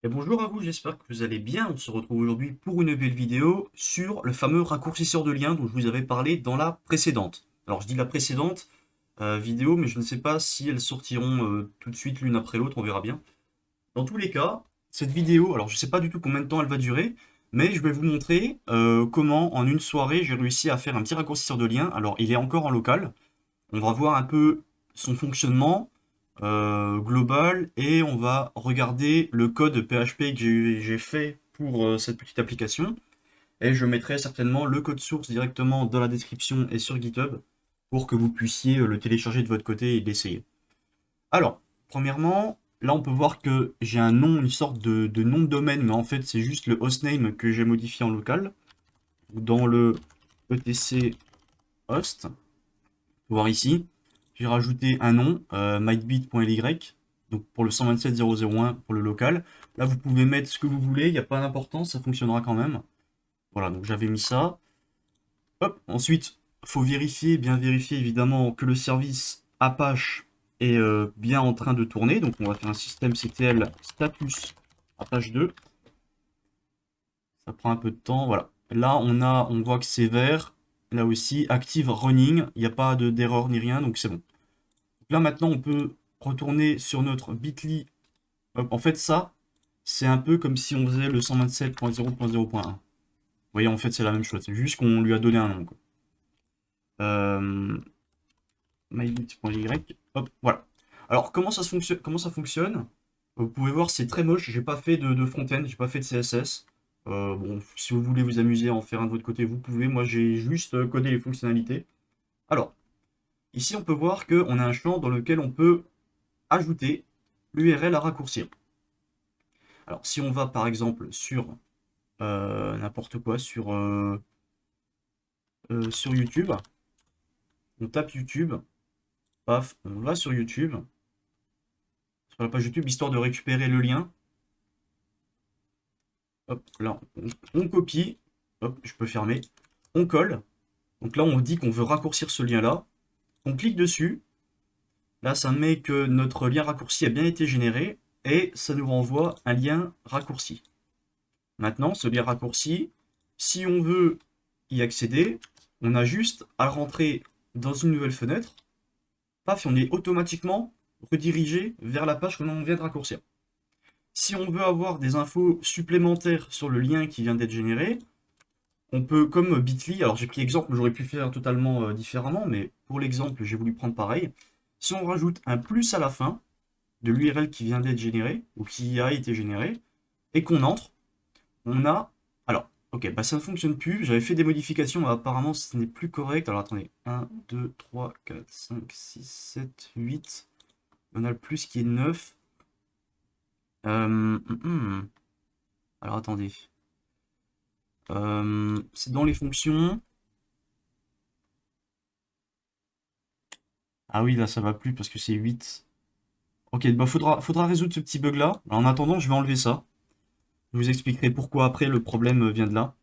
Et bonjour à vous, j'espère que vous allez bien. On se retrouve aujourd'hui pour une nouvelle vidéo sur le fameux raccourcisseur de lien dont je vous avais parlé dans la précédente. Alors je dis la précédente vidéo, mais je ne sais pas si elles sortiront tout de suite l'une après l'autre, on verra bien. Dans tous les cas, cette vidéo, alors je ne sais pas du tout combien de temps elle va durer, mais je vais vous montrer comment en une soirée j'ai réussi à faire un petit raccourcisseur de lien. Alors il est encore en local, on va voir un peu son fonctionnement global et on va regarder le code PHP que j'ai fait pour cette petite application. Et je mettrai certainement le code source directement dans la description et sur GitHub pour que vous puissiez le télécharger de votre côté et l'essayer. Alors, premièrement, là on peut voir que j'ai un nom, une sorte de nom de domaine, mais en fait c'est juste le hostname que j'ai modifié en local. Dans le etc host, on peut voir ici, j'ai rajouté un nom, mybit.ly, donc pour le 127.0.0.1 pour le local. Là vous pouvez mettre ce que vous voulez, il n'y a pas d'importance, ça fonctionnera quand même. Voilà, donc j'avais mis ça. Hop, ensuite, faut vérifier, bien vérifier évidemment que le service Apache est bien en train de tourner. Donc on va faire un systemctl status Apache 2. Ça prend un peu de temps, voilà. Là on voit que c'est vert. Là aussi, active running, il n'y a pas d'erreur ni rien, donc c'est bon. Donc là maintenant on peut retourner sur notre bit.ly. Hop, en fait ça, c'est un peu comme si on faisait le 127.0.0.1. Vous voyez, en fait c'est la même chose, c'est juste qu'on lui a donné un nom, quoi. Euh, mybit.ly. Hop, voilà. Alors, comment ça fonctionne? Vous pouvez voir, c'est très moche. J'ai pas fait de front-end, j'ai pas fait de CSS. Bon, si vous voulez vous amuser à en faire un de votre côté, vous pouvez. Moi, j'ai juste codé les fonctionnalités. Alors, ici, on peut voir qu'on a un champ dans lequel on peut ajouter l'URL à raccourcir. Alors, si on va par exemple sur n'importe quoi, sur YouTube, on tape YouTube, paf, on va sur YouTube, sur la page YouTube, histoire de récupérer le lien. Hop, là, on copie. Hop, je peux fermer. On colle. Donc là, on dit qu'on veut raccourcir ce lien-là. On clique dessus. Là, ça met que notre lien raccourci a bien été généré et ça nous renvoie un lien raccourci. Maintenant, ce lien raccourci, si on veut y accéder, on a juste à rentrer dans une nouvelle fenêtre. Paf, et on est automatiquement redirigé vers la page que l'on vient de raccourcir. Si on veut avoir des infos supplémentaires sur le lien qui vient d'être généré, on peut, comme Bitly, alors j'ai pris l'exemple, j'aurais pu faire totalement différemment, mais pour l'exemple, j'ai voulu prendre pareil. Si on rajoute un plus à la fin de l'URL qui vient d'être généré, ou qui a été généré, et qu'on entre, on a... Alors, ok, bah ça ne fonctionne plus, j'avais fait des modifications, apparemment ce n'est plus correct. Alors attendez, 1, 2, 3, 4, 5, 6, 7, 8, on a le plus qui est 9. Alors attendez, c'est dans les fonctions. Ah oui, là ça va plus parce que c'est 8. Ok, bah faudra résoudre ce petit bug là. En attendant, je vais enlever ça. Je vous expliquerai pourquoi après le problème vient de là.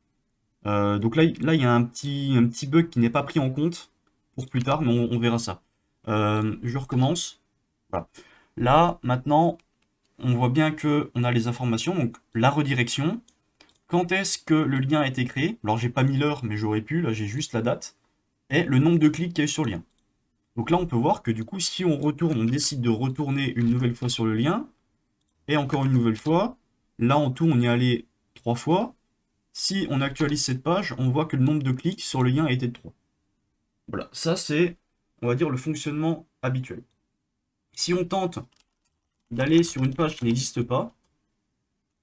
Donc là, il y a un petit bug qui n'est pas pris en compte pour plus tard, mais on verra ça. Je recommence. Voilà. Là, maintenant, on voit bien que on a les informations, donc la redirection. Quand est-ce que le lien a été créé? Alors j'ai pas mis l'heure, mais j'aurais pu, là j'ai juste la date. Et le nombre de clics qu'il y a eu sur le lien. Donc là, on peut voir que du coup, si on retourne, on décide de retourner une nouvelle fois sur le lien, et encore une nouvelle fois, là en tout, on y est allé 3 fois. Si on actualise cette page, on voit que le nombre de clics sur le lien a été de 3. Voilà, ça c'est, on va dire, le fonctionnement habituel. Si on tente d'aller sur une page qui n'existe pas,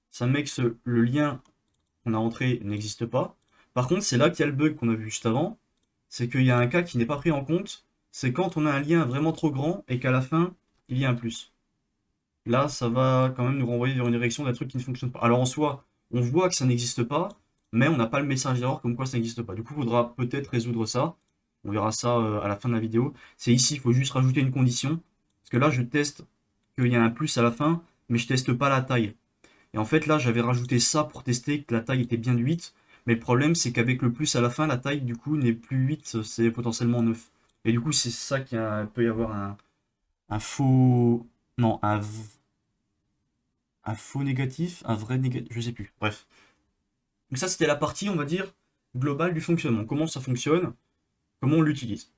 ça met que le lien qu'on a entré n'existe pas. Par contre, c'est là qu'il y a le bug qu'on a vu juste avant, c'est qu'il y a un cas qui n'est pas pris en compte, c'est quand on a un lien vraiment trop grand et qu'à la fin, il y a un plus. Là, ça va quand même nous renvoyer vers une direction d'un truc qui ne fonctionne pas. Alors en soi, on voit que ça n'existe pas, mais on n'a pas le message d'erreur comme quoi ça n'existe pas. Du coup, il faudra peut-être résoudre ça. On verra ça à la fin de la vidéo. C'est ici, il faut juste rajouter une condition. Parce que là, je teste qu'il y a un plus à la fin, mais je teste pas la taille. Et en fait, là, j'avais rajouté ça pour tester que la taille était bien de 8. Mais le problème, c'est qu'avec le plus à la fin, la taille, du coup, n'est plus 8, c'est potentiellement 9. Et du coup, c'est ça peut y avoir un faux... Non, un faux négatif, un vrai négatif, je sais plus. Bref. Donc ça, c'était la partie, on va dire, globale du fonctionnement. Comment ça fonctionne, comment on l'utilise.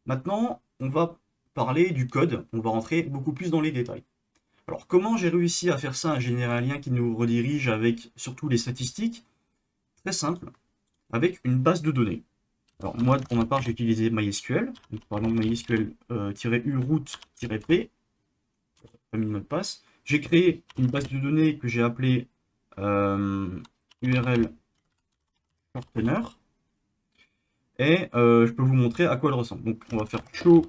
Maintenant, on va parler du code, on va rentrer beaucoup plus dans les détails. Alors, comment j'ai réussi à faire ça, à générer un lien qui nous redirige avec surtout les statistiques? Très simple, avec une base de données. Alors, moi, pour ma part, j'ai utilisé MySQL. Donc, par exemple, MySQL-u route-p, pas mis de mot de passe. J'ai créé une base de données que j'ai appelée URL shortener. Et je peux vous montrer à quoi elle ressemble. Donc, on va faire show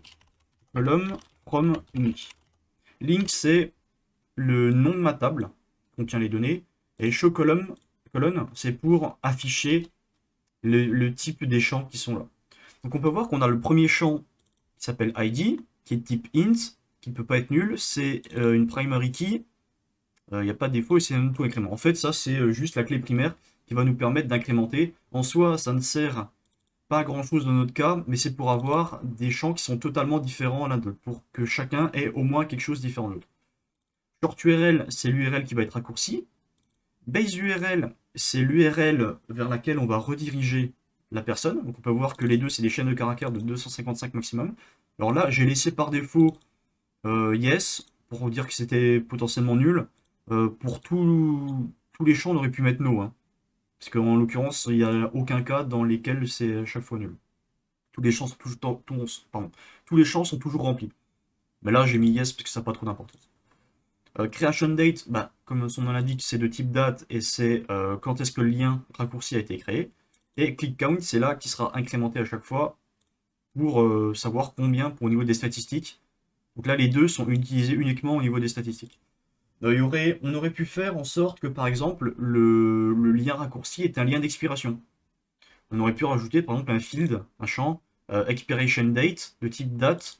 column from link. Link, c'est le nom de ma table qui contient les données. Et show column, colonne, c'est pour afficher le type des champs qui sont là. Donc on peut voir qu'on a le premier champ qui s'appelle ID, qui est type int, qui ne peut pas être nul. C'est une primary key. Il n'y a pas de défaut et c'est un auto-incrément. En fait, ça, c'est juste la clé primaire qui va nous permettre d'incrémenter. En soi, ça ne sert pas à grand chose dans notre cas, mais c'est pour avoir des champs qui sont totalement différents l'un de l'autre, pour que chacun ait au moins quelque chose de différent de l'autre. Short URL, c'est l'URL qui va être raccourci. Base URL, c'est l'URL vers laquelle on va rediriger la personne. Donc on peut voir que les deux, c'est des chaînes de caractères de 255 maximum. Alors là, j'ai laissé par défaut yes, pour vous dire que c'était potentiellement nul. Pour tous les champs, on aurait pu mettre no. Hein. Parce qu'en l'occurrence, il n'y a aucun cas dans lesquels c'est à chaque fois nul. Tous les champs sont toujours, tous les champs sont toujours remplis. Mais là, j'ai mis yes parce que ça n'a pas trop d'importance. Creation date, bah, comme son nom l'indique, c'est de type date et c'est quand est-ce que le lien raccourci a été créé. Et click count, c'est là qui sera incrémenté à chaque fois pour savoir combien au niveau des statistiques. Donc là, les deux sont utilisés uniquement au niveau des statistiques. On aurait pu faire en sorte que, par exemple, le lien raccourci est un lien d'expiration. On aurait pu rajouter, par exemple, un field, un champ, expiration date, de type date,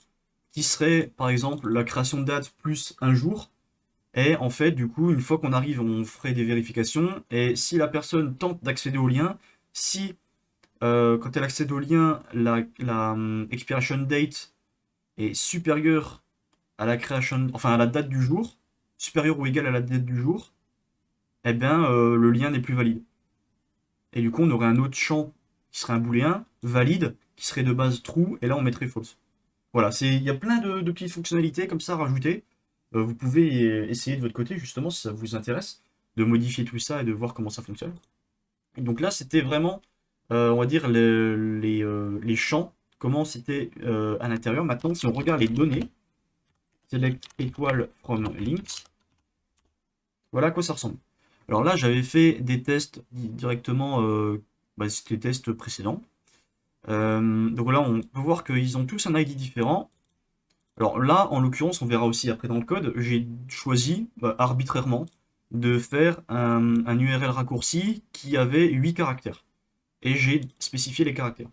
qui serait, par exemple, la création de date plus un jour. Et en fait, du coup, une fois qu'on arrive, on ferait des vérifications. Et si la personne tente d'accéder au lien, si quand elle accède au lien, la expiration date est supérieure à la création, enfin à la date du jour, supérieure ou égale à la date du jour, eh bien le lien n'est plus valide. Et du coup, on aurait un autre champ qui serait un booléen valide, qui serait de base true, et là on mettrait false. Voilà, il y a plein de petites fonctionnalités comme ça à rajouter. Vous pouvez essayer de votre côté, justement, si ça vous intéresse, de modifier tout ça et de voir comment ça fonctionne. Et donc là, c'était vraiment, on va dire, les champs, comment c'était à l'intérieur. Maintenant, si on regarde les données, select étoile from links, voilà à quoi ça ressemble. Alors là, j'avais fait des tests directement, c'était des tests précédents. Donc là, on peut voir qu'ils ont tous un ID différent. Alors là, en l'occurrence, on verra aussi après dans le code, j'ai choisi arbitrairement de faire un URL raccourci qui avait 8 caractères. Et j'ai spécifié les caractères.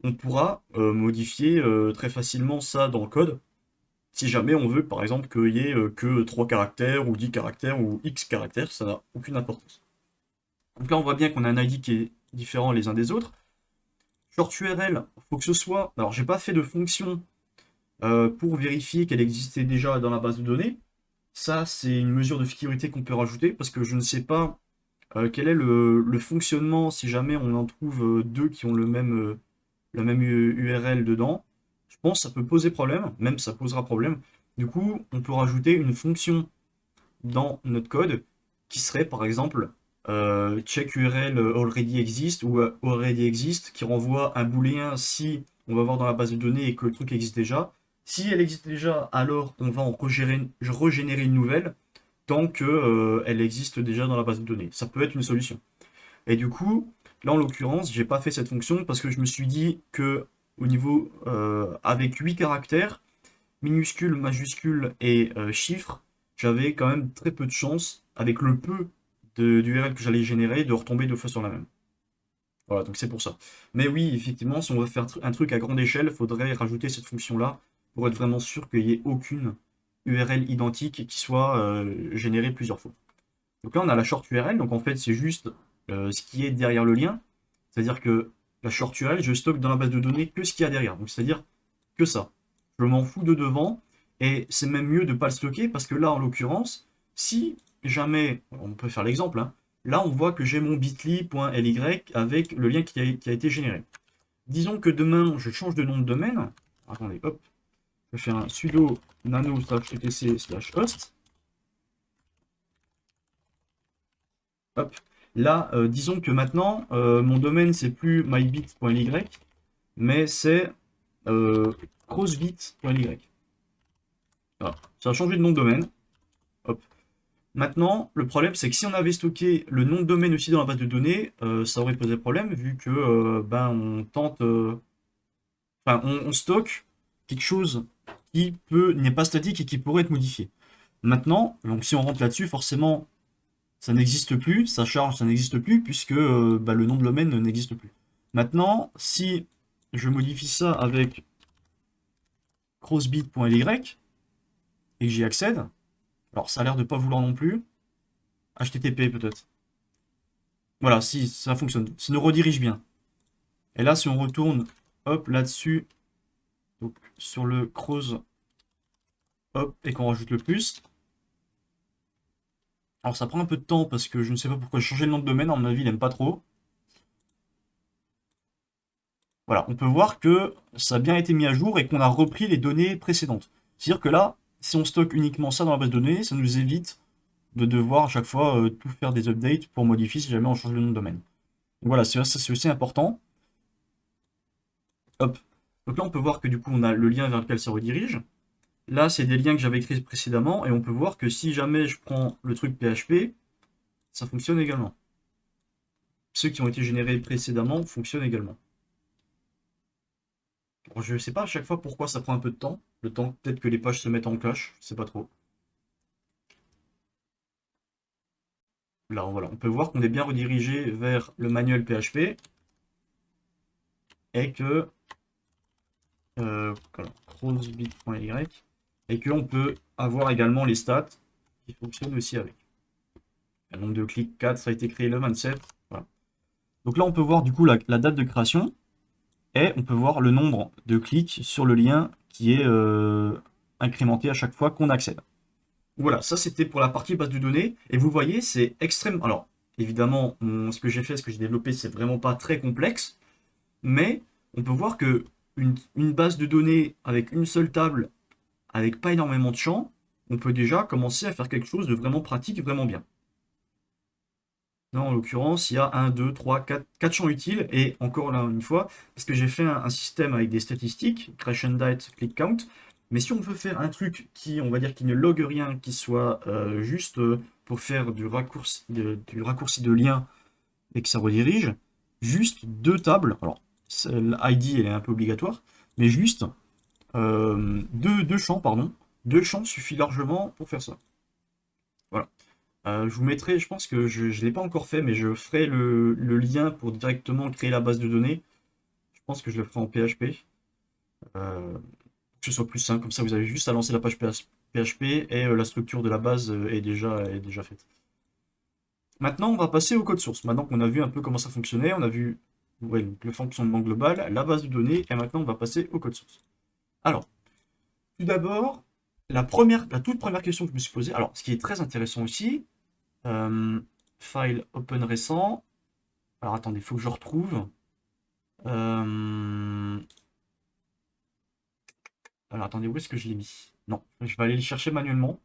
On pourra modifier très facilement ça dans le code, si jamais on veut, par exemple, qu'il y ait que 3 caractères, ou 10 caractères, ou X caractères, ça n'a aucune importance. Donc là, on voit bien qu'on a un ID qui est différent les uns des autres. Short URL, il faut que ce soit... Alors, j'ai pas fait de fonction pour vérifier qu'elle existait déjà dans la base de données. Ça, c'est une mesure de sécurité qu'on peut rajouter parce que je ne sais pas quel est le fonctionnement si jamais on en trouve deux qui ont la même URL dedans. Je pense que ça peut poser problème, même ça posera problème. Du coup, on peut rajouter une fonction dans notre code qui serait par exemple check URL already exist ou already exist qui renvoie un booléen si on va voir dans la base de données et que le truc existe déjà. Si elle existe déjà, alors on va en régénérer une nouvelle tant que elle existe déjà dans la base de données. Ça peut être une solution. Et du coup, là en l'occurrence, j'ai pas fait cette fonction parce que je me suis dit que au niveau avec 8 caractères, minuscules, majuscules et chiffres, j'avais quand même très peu de chance avec le peu d'URL que j'allais générer de retomber deux fois sur la même. Voilà, donc c'est pour ça. Mais oui, effectivement, si on veut faire un truc à grande échelle, il faudrait rajouter cette fonction-là pour être vraiment sûr qu'il n'y ait aucune URL identique qui soit générée plusieurs fois. Donc là, on a la short URL, donc en fait, c'est juste ce qui est derrière le lien. C'est-à-dire que la short URL, je stocke dans la base de données que ce qu'il y a derrière. Donc c'est-à-dire que ça. Je m'en fous de devant, et c'est même mieux de ne pas le stocker, parce que là, en l'occurrence, si jamais, on peut faire l'exemple, hein, là on voit que j'ai mon bit.ly avec le lien qui a été généré. Disons que demain je change de nom de domaine. Attendez, hop, je fais un sudo nano/etc/host. Hop. Là, disons que maintenant, mon domaine, c'est plus mybit.ly, mais c'est crossbit.ly. Voilà. Ça a changé de nom de domaine. Hop. Maintenant, le problème, c'est que si on avait stocké le nom de domaine aussi dans la base de données, ça aurait posé problème, vu que ben, on tente... enfin, on stocke quelque chose qui n'est pas statique et qui pourrait être modifié. Maintenant, donc si on rentre là-dessus, forcément, ça n'existe plus, ça charge, ça n'existe plus, puisque bah, le nom de domaine n'existe plus. Maintenant, si je modifie ça avec crossbit.ly et que j'y accède, alors ça a l'air de pas vouloir non plus, HTTP peut-être. Voilà, si ça fonctionne, ça nous redirige bien. Et là, si on retourne, hop, là-dessus, donc sur le cross, hop, et qu'on rajoute le plus, alors ça prend un peu de temps parce que je ne sais pas pourquoi j'ai changé le nom de domaine, à mon avis, il n'aime pas trop. Voilà, on peut voir que ça a bien été mis à jour et qu'on a repris les données précédentes. C'est-à-dire que là, si on stocke uniquement ça dans la base de données, ça nous évite de devoir à chaque fois tout faire des updates pour modifier si jamais on change le nom de domaine. Donc voilà, ça c'est aussi important. Hop. Donc là, on peut voir que du coup, on a le lien vers lequel ça redirige. Là, c'est des liens que j'avais créés précédemment et on peut voir que si jamais je prends le truc PHP, ça fonctionne également. Ceux qui ont été générés précédemment fonctionnent également. Bon, je sais pas à chaque fois pourquoi ça prend un peu de temps. Le temps peut-être que les pages se mettent en cache, je sais pas trop. Là, voilà, on peut voir qu'on est bien redirigé vers le manuel PHP et que crossbit.ly et qu'on peut avoir également les stats qui fonctionnent aussi avec. Le nombre de clics 4, ça a été créé le 27. Voilà. Donc là, on peut voir du coup la date de création et on peut voir le nombre de clics sur le lien qui est incrémenté à chaque fois qu'on accède. Voilà, ça c'était pour la partie base de données. Et vous voyez, c'est extrême. Alors, évidemment, ce que j'ai fait, ce que j'ai développé, c'est vraiment pas très complexe. Mais on peut voir que une base de données avec une seule table, avec pas énormément de champs, on peut déjà commencer à faire quelque chose de vraiment pratique, vraiment bien. Là, en l'occurrence, il y a 1, 2, 3, 4 champs utiles. Et encore là, une fois, parce que j'ai fait un système avec des statistiques, crash and date, click count. Mais si on veut faire un truc qui, on va dire, qui ne log rien, qui soit juste pour faire du raccourci de lien et que ça redirige, juste deux tables. Alors, l'ID, elle est un peu obligatoire, mais juste deux champs, pardon. Deux champs suffit largement pour faire ça. Voilà. Je vous mettrai, je pense que je ne l'ai pas encore fait, mais je ferai le lien pour directement créer la base de données. Je pense que je le ferai en PHP. Que ce soit plus simple, comme ça vous avez juste à lancer la page PHP et la structure de la base est déjà faite. Maintenant, on va passer au code source. Maintenant qu'on a vu un peu comment ça fonctionnait, on a vu ouais, donc le fonctionnement global, la base de données, et maintenant on va passer au code source. Alors, tout d'abord, la toute première question que je me suis posée, alors ce qui est très intéressant aussi, file open récent. Alors attendez, il faut que je retrouve. Alors attendez, où est-ce que je l'ai mis? Non, je vais aller le chercher manuellement.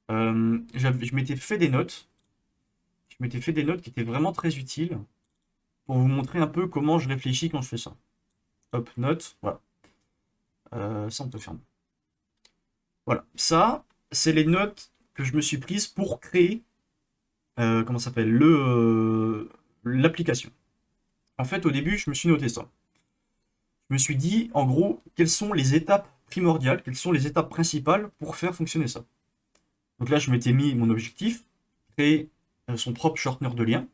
Je m'étais fait des notes. Je m'étais fait des notes qui étaient vraiment très utiles pour vous montrer un peu comment je réfléchis quand je fais ça. Hop, notes, voilà. Ça, on peut faire. Voilà, ça, c'est les notes que je me suis prises pour créer, comment ça s'appelle, l'application. En fait, au début, je me suis noté ça. Je me suis dit, en gros, quelles sont les étapes primordiales, quelles sont les étapes principales pour faire fonctionner ça. Donc là, je m'étais mis mon objectif, créer son propre shortener de lien.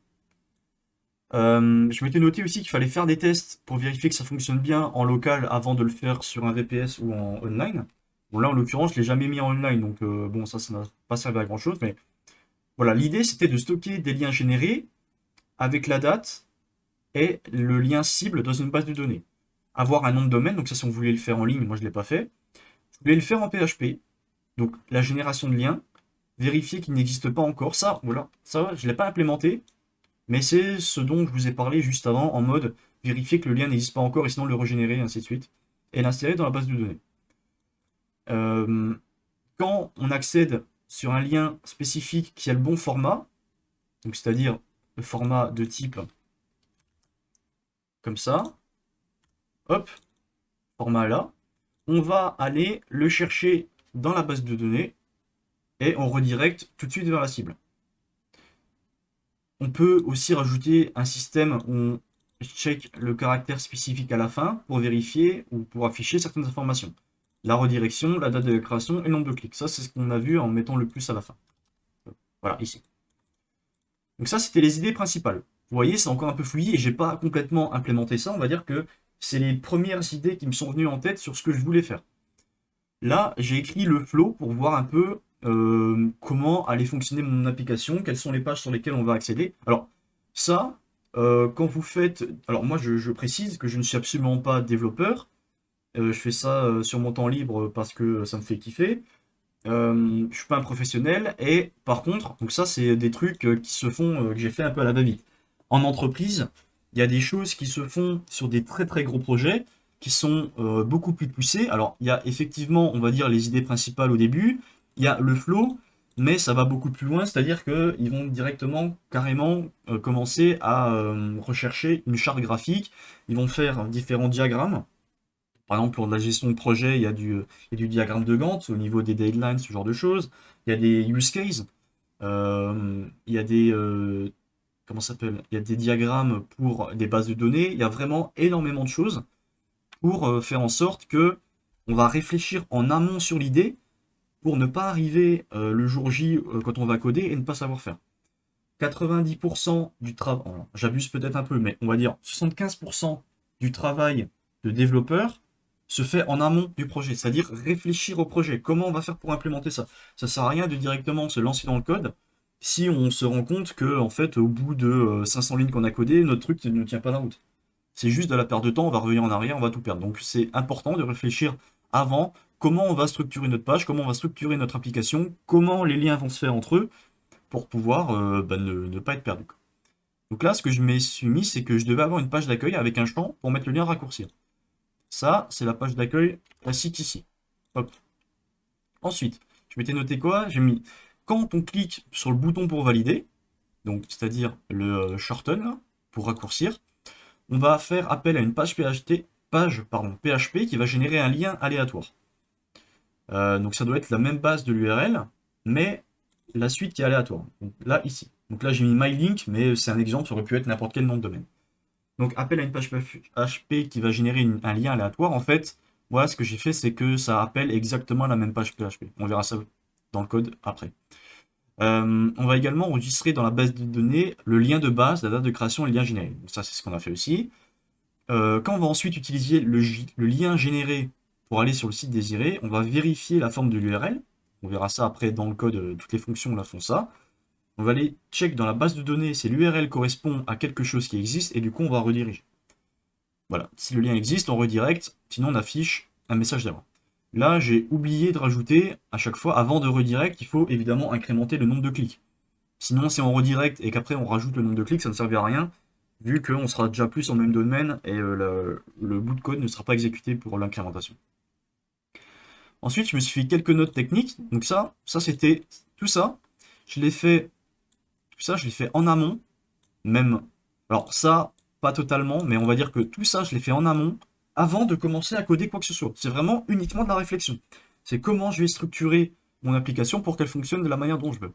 Je m'étais noté aussi qu'il fallait faire des tests pour vérifier que ça fonctionne bien en local avant de le faire sur un VPS ou en online. Bon, là, en l'occurrence, je l'ai jamais mis en online, donc bon, ça n'a pas servi à grand chose, mais voilà, l'idée c'était de stocker des liens générés avec la date et le lien cible dans une base de données. Avoir un nom de domaine, donc ça, si on voulait le faire en ligne, moi je ne l'ai pas fait. Je voulais le faire en PHP, donc la génération de liens, vérifier qu'il n'existe pas encore. Ça, voilà, ça, je ne l'ai pas implémenté, mais c'est ce dont je vous ai parlé juste avant, en mode vérifier que le lien n'existe pas encore et sinon le régénérer, et ainsi de suite, et l'insérer dans la base de données. Euh, Quand on accède sur un lien spécifique qui a le bon format, donc c'est-à-dire le format de type comme ça, hop, format là, on va aller le chercher dans la base de données et on redirect tout de suite vers la cible. On peut aussi rajouter un système où on check le caractère spécifique à la fin pour vérifier ou pour afficher certaines informations. La redirection, la date de création et le nombre de clics. Ça, c'est ce qu'on a vu en mettant le plus à la fin. Voilà, ici. Donc ça, c'était les idées principales. Vous voyez, c'est encore un peu fouillis et j'ai pas complètement implémenté ça. On va dire que c'est les premières idées qui me sont venues en tête sur ce que je voulais faire. Là, j'ai écrit le flow pour voir un peu comment allait fonctionner mon application, quelles sont les pages sur lesquelles on va accéder. Alors, ça, quand vous faites... Alors moi, je précise que je ne suis absolument pas développeur. Je fais ça sur mon temps libre parce que ça me fait kiffer. Je suis pas un professionnel et par contre, donc ça c'est des trucs qui se font, que j'ai fait un peu à la va-vite. En entreprise, il y a des choses qui se font sur des très très gros projets qui sont beaucoup plus poussés. Alors il y a effectivement, on va dire, les idées principales au début, il y a le flow, mais ça va beaucoup plus loin, c'est-à-dire qu'ils vont directement, carrément commencer à rechercher une charte graphique, ils vont faire différents diagrammes. Par exemple, pour de la gestion de projet, il y a du diagramme de Gantt au niveau des deadlines, ce genre de choses. Il y a des use cases. Il y a des, comment ça s'appelle? Il y a des diagrammes pour des bases de données. Il y a vraiment énormément de choses pour faire en sorte que on va réfléchir en amont sur l'idée pour ne pas arriver le jour J quand on va coder et ne pas savoir faire. 90% du travail, j'abuse peut-être un peu, mais on va dire 75% du travail de développeur se fait en amont du projet, c'est-à-dire réfléchir au projet. Comment on va faire pour implémenter ça? Ça sert à rien de directement se lancer dans le code si on se rend compte que, en fait, au bout de 500 lignes qu'on a codé, notre truc ne tient pas la route. C'est juste de la perte de temps, on va revenir en arrière, on va tout perdre. Donc c'est important de réfléchir avant comment on va structurer notre page, comment on va structurer notre application, comment les liens vont se faire entre eux pour pouvoir ne pas être perdu. Donc là, ce que je me suis mis, c'est que je devais avoir une page d'accueil avec un champ pour mettre le lien raccourcir. Ça, c'est la page d'accueil classique ici. Hop. Ensuite, je m'étais noté quoi? J'ai mis quand on clique sur le bouton pour valider, donc c'est-à-dire le shorten là, pour raccourcir, on va faire appel à une page PHP qui va générer un lien aléatoire. Donc ça doit être la même base de l'URL, mais la suite qui est aléatoire. Donc là, ici. Donc là, j'ai mis mylink, mais c'est un exemple, ça aurait pu être n'importe quel nom de domaine. Donc appel à une page PHP qui va générer un lien aléatoire. En fait, voilà, ce que j'ai fait, c'est que ça appelle exactement la même page PHP. On verra ça dans le code après. On va également enregistrer dans la base de données le lien de base, la date de création et le lien généré. Donc ça, c'est ce qu'on a fait aussi. Quand on va ensuite utiliser le lien généré pour aller sur le site désiré, on va vérifier la forme de l'URL. On verra ça après dans le code, toutes les fonctions là font ça. On va aller check dans la base de données si l'URL correspond à quelque chose qui existe et du coup on va rediriger. Voilà, si le lien existe, on redirect, sinon on affiche un message d'erreur. Là, j'ai oublié de rajouter à chaque fois, avant de redirect, il faut évidemment incrémenter le nombre de clics. Sinon, si on redirect et qu'après on rajoute le nombre de clics, ça ne servira à rien, vu qu'on sera déjà plus en même domaine et le bout de code ne sera pas exécuté pour l'incrémentation. Ensuite, je me suis fait quelques notes techniques. Donc ça c'était tout ça. Je l'ai fait, tout ça, je l'ai fait en amont, même. Alors ça, pas totalement, mais on va dire que tout ça, je l'ai fait en amont, avant de commencer à coder quoi que ce soit. C'est vraiment uniquement de la réflexion. C'est comment je vais structurer mon application pour qu'elle fonctionne de la manière dont je veux.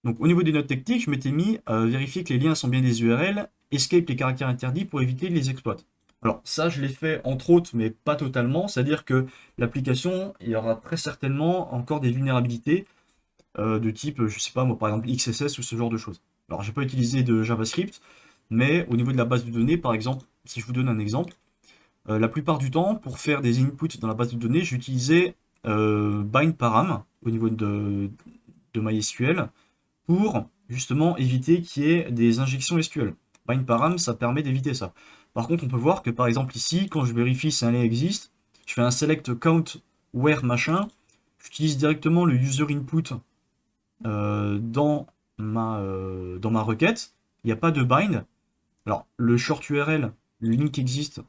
Donc au niveau des notes techniques, je m'étais mis à vérifier que les liens sont bien des URL, escape les caractères interdits pour éviter les exploits. Alors ça, je l'ai fait entre autres, mais pas totalement, c'est-à-dire que l'application, il y aura très certainement encore des vulnérabilités de type, je sais pas moi, par exemple XSS ou ce genre de choses. Alors j'ai pas utilisé de JavaScript, mais au niveau de la base de données, par exemple, si je vous donne un exemple, la plupart du temps, pour faire des inputs dans la base de données, j'utilisais bindparam au niveau de MySQL pour justement éviter qu'il y ait des injections SQL. Bindparam, ça permet d'éviter ça. Par contre, on peut voir que par exemple ici, quand je vérifie si un lien existe, je fais un select count where machin, j'utilise directement le user input dans ma requête, il n'y a pas de bind. Alors, le short URL, le link existe.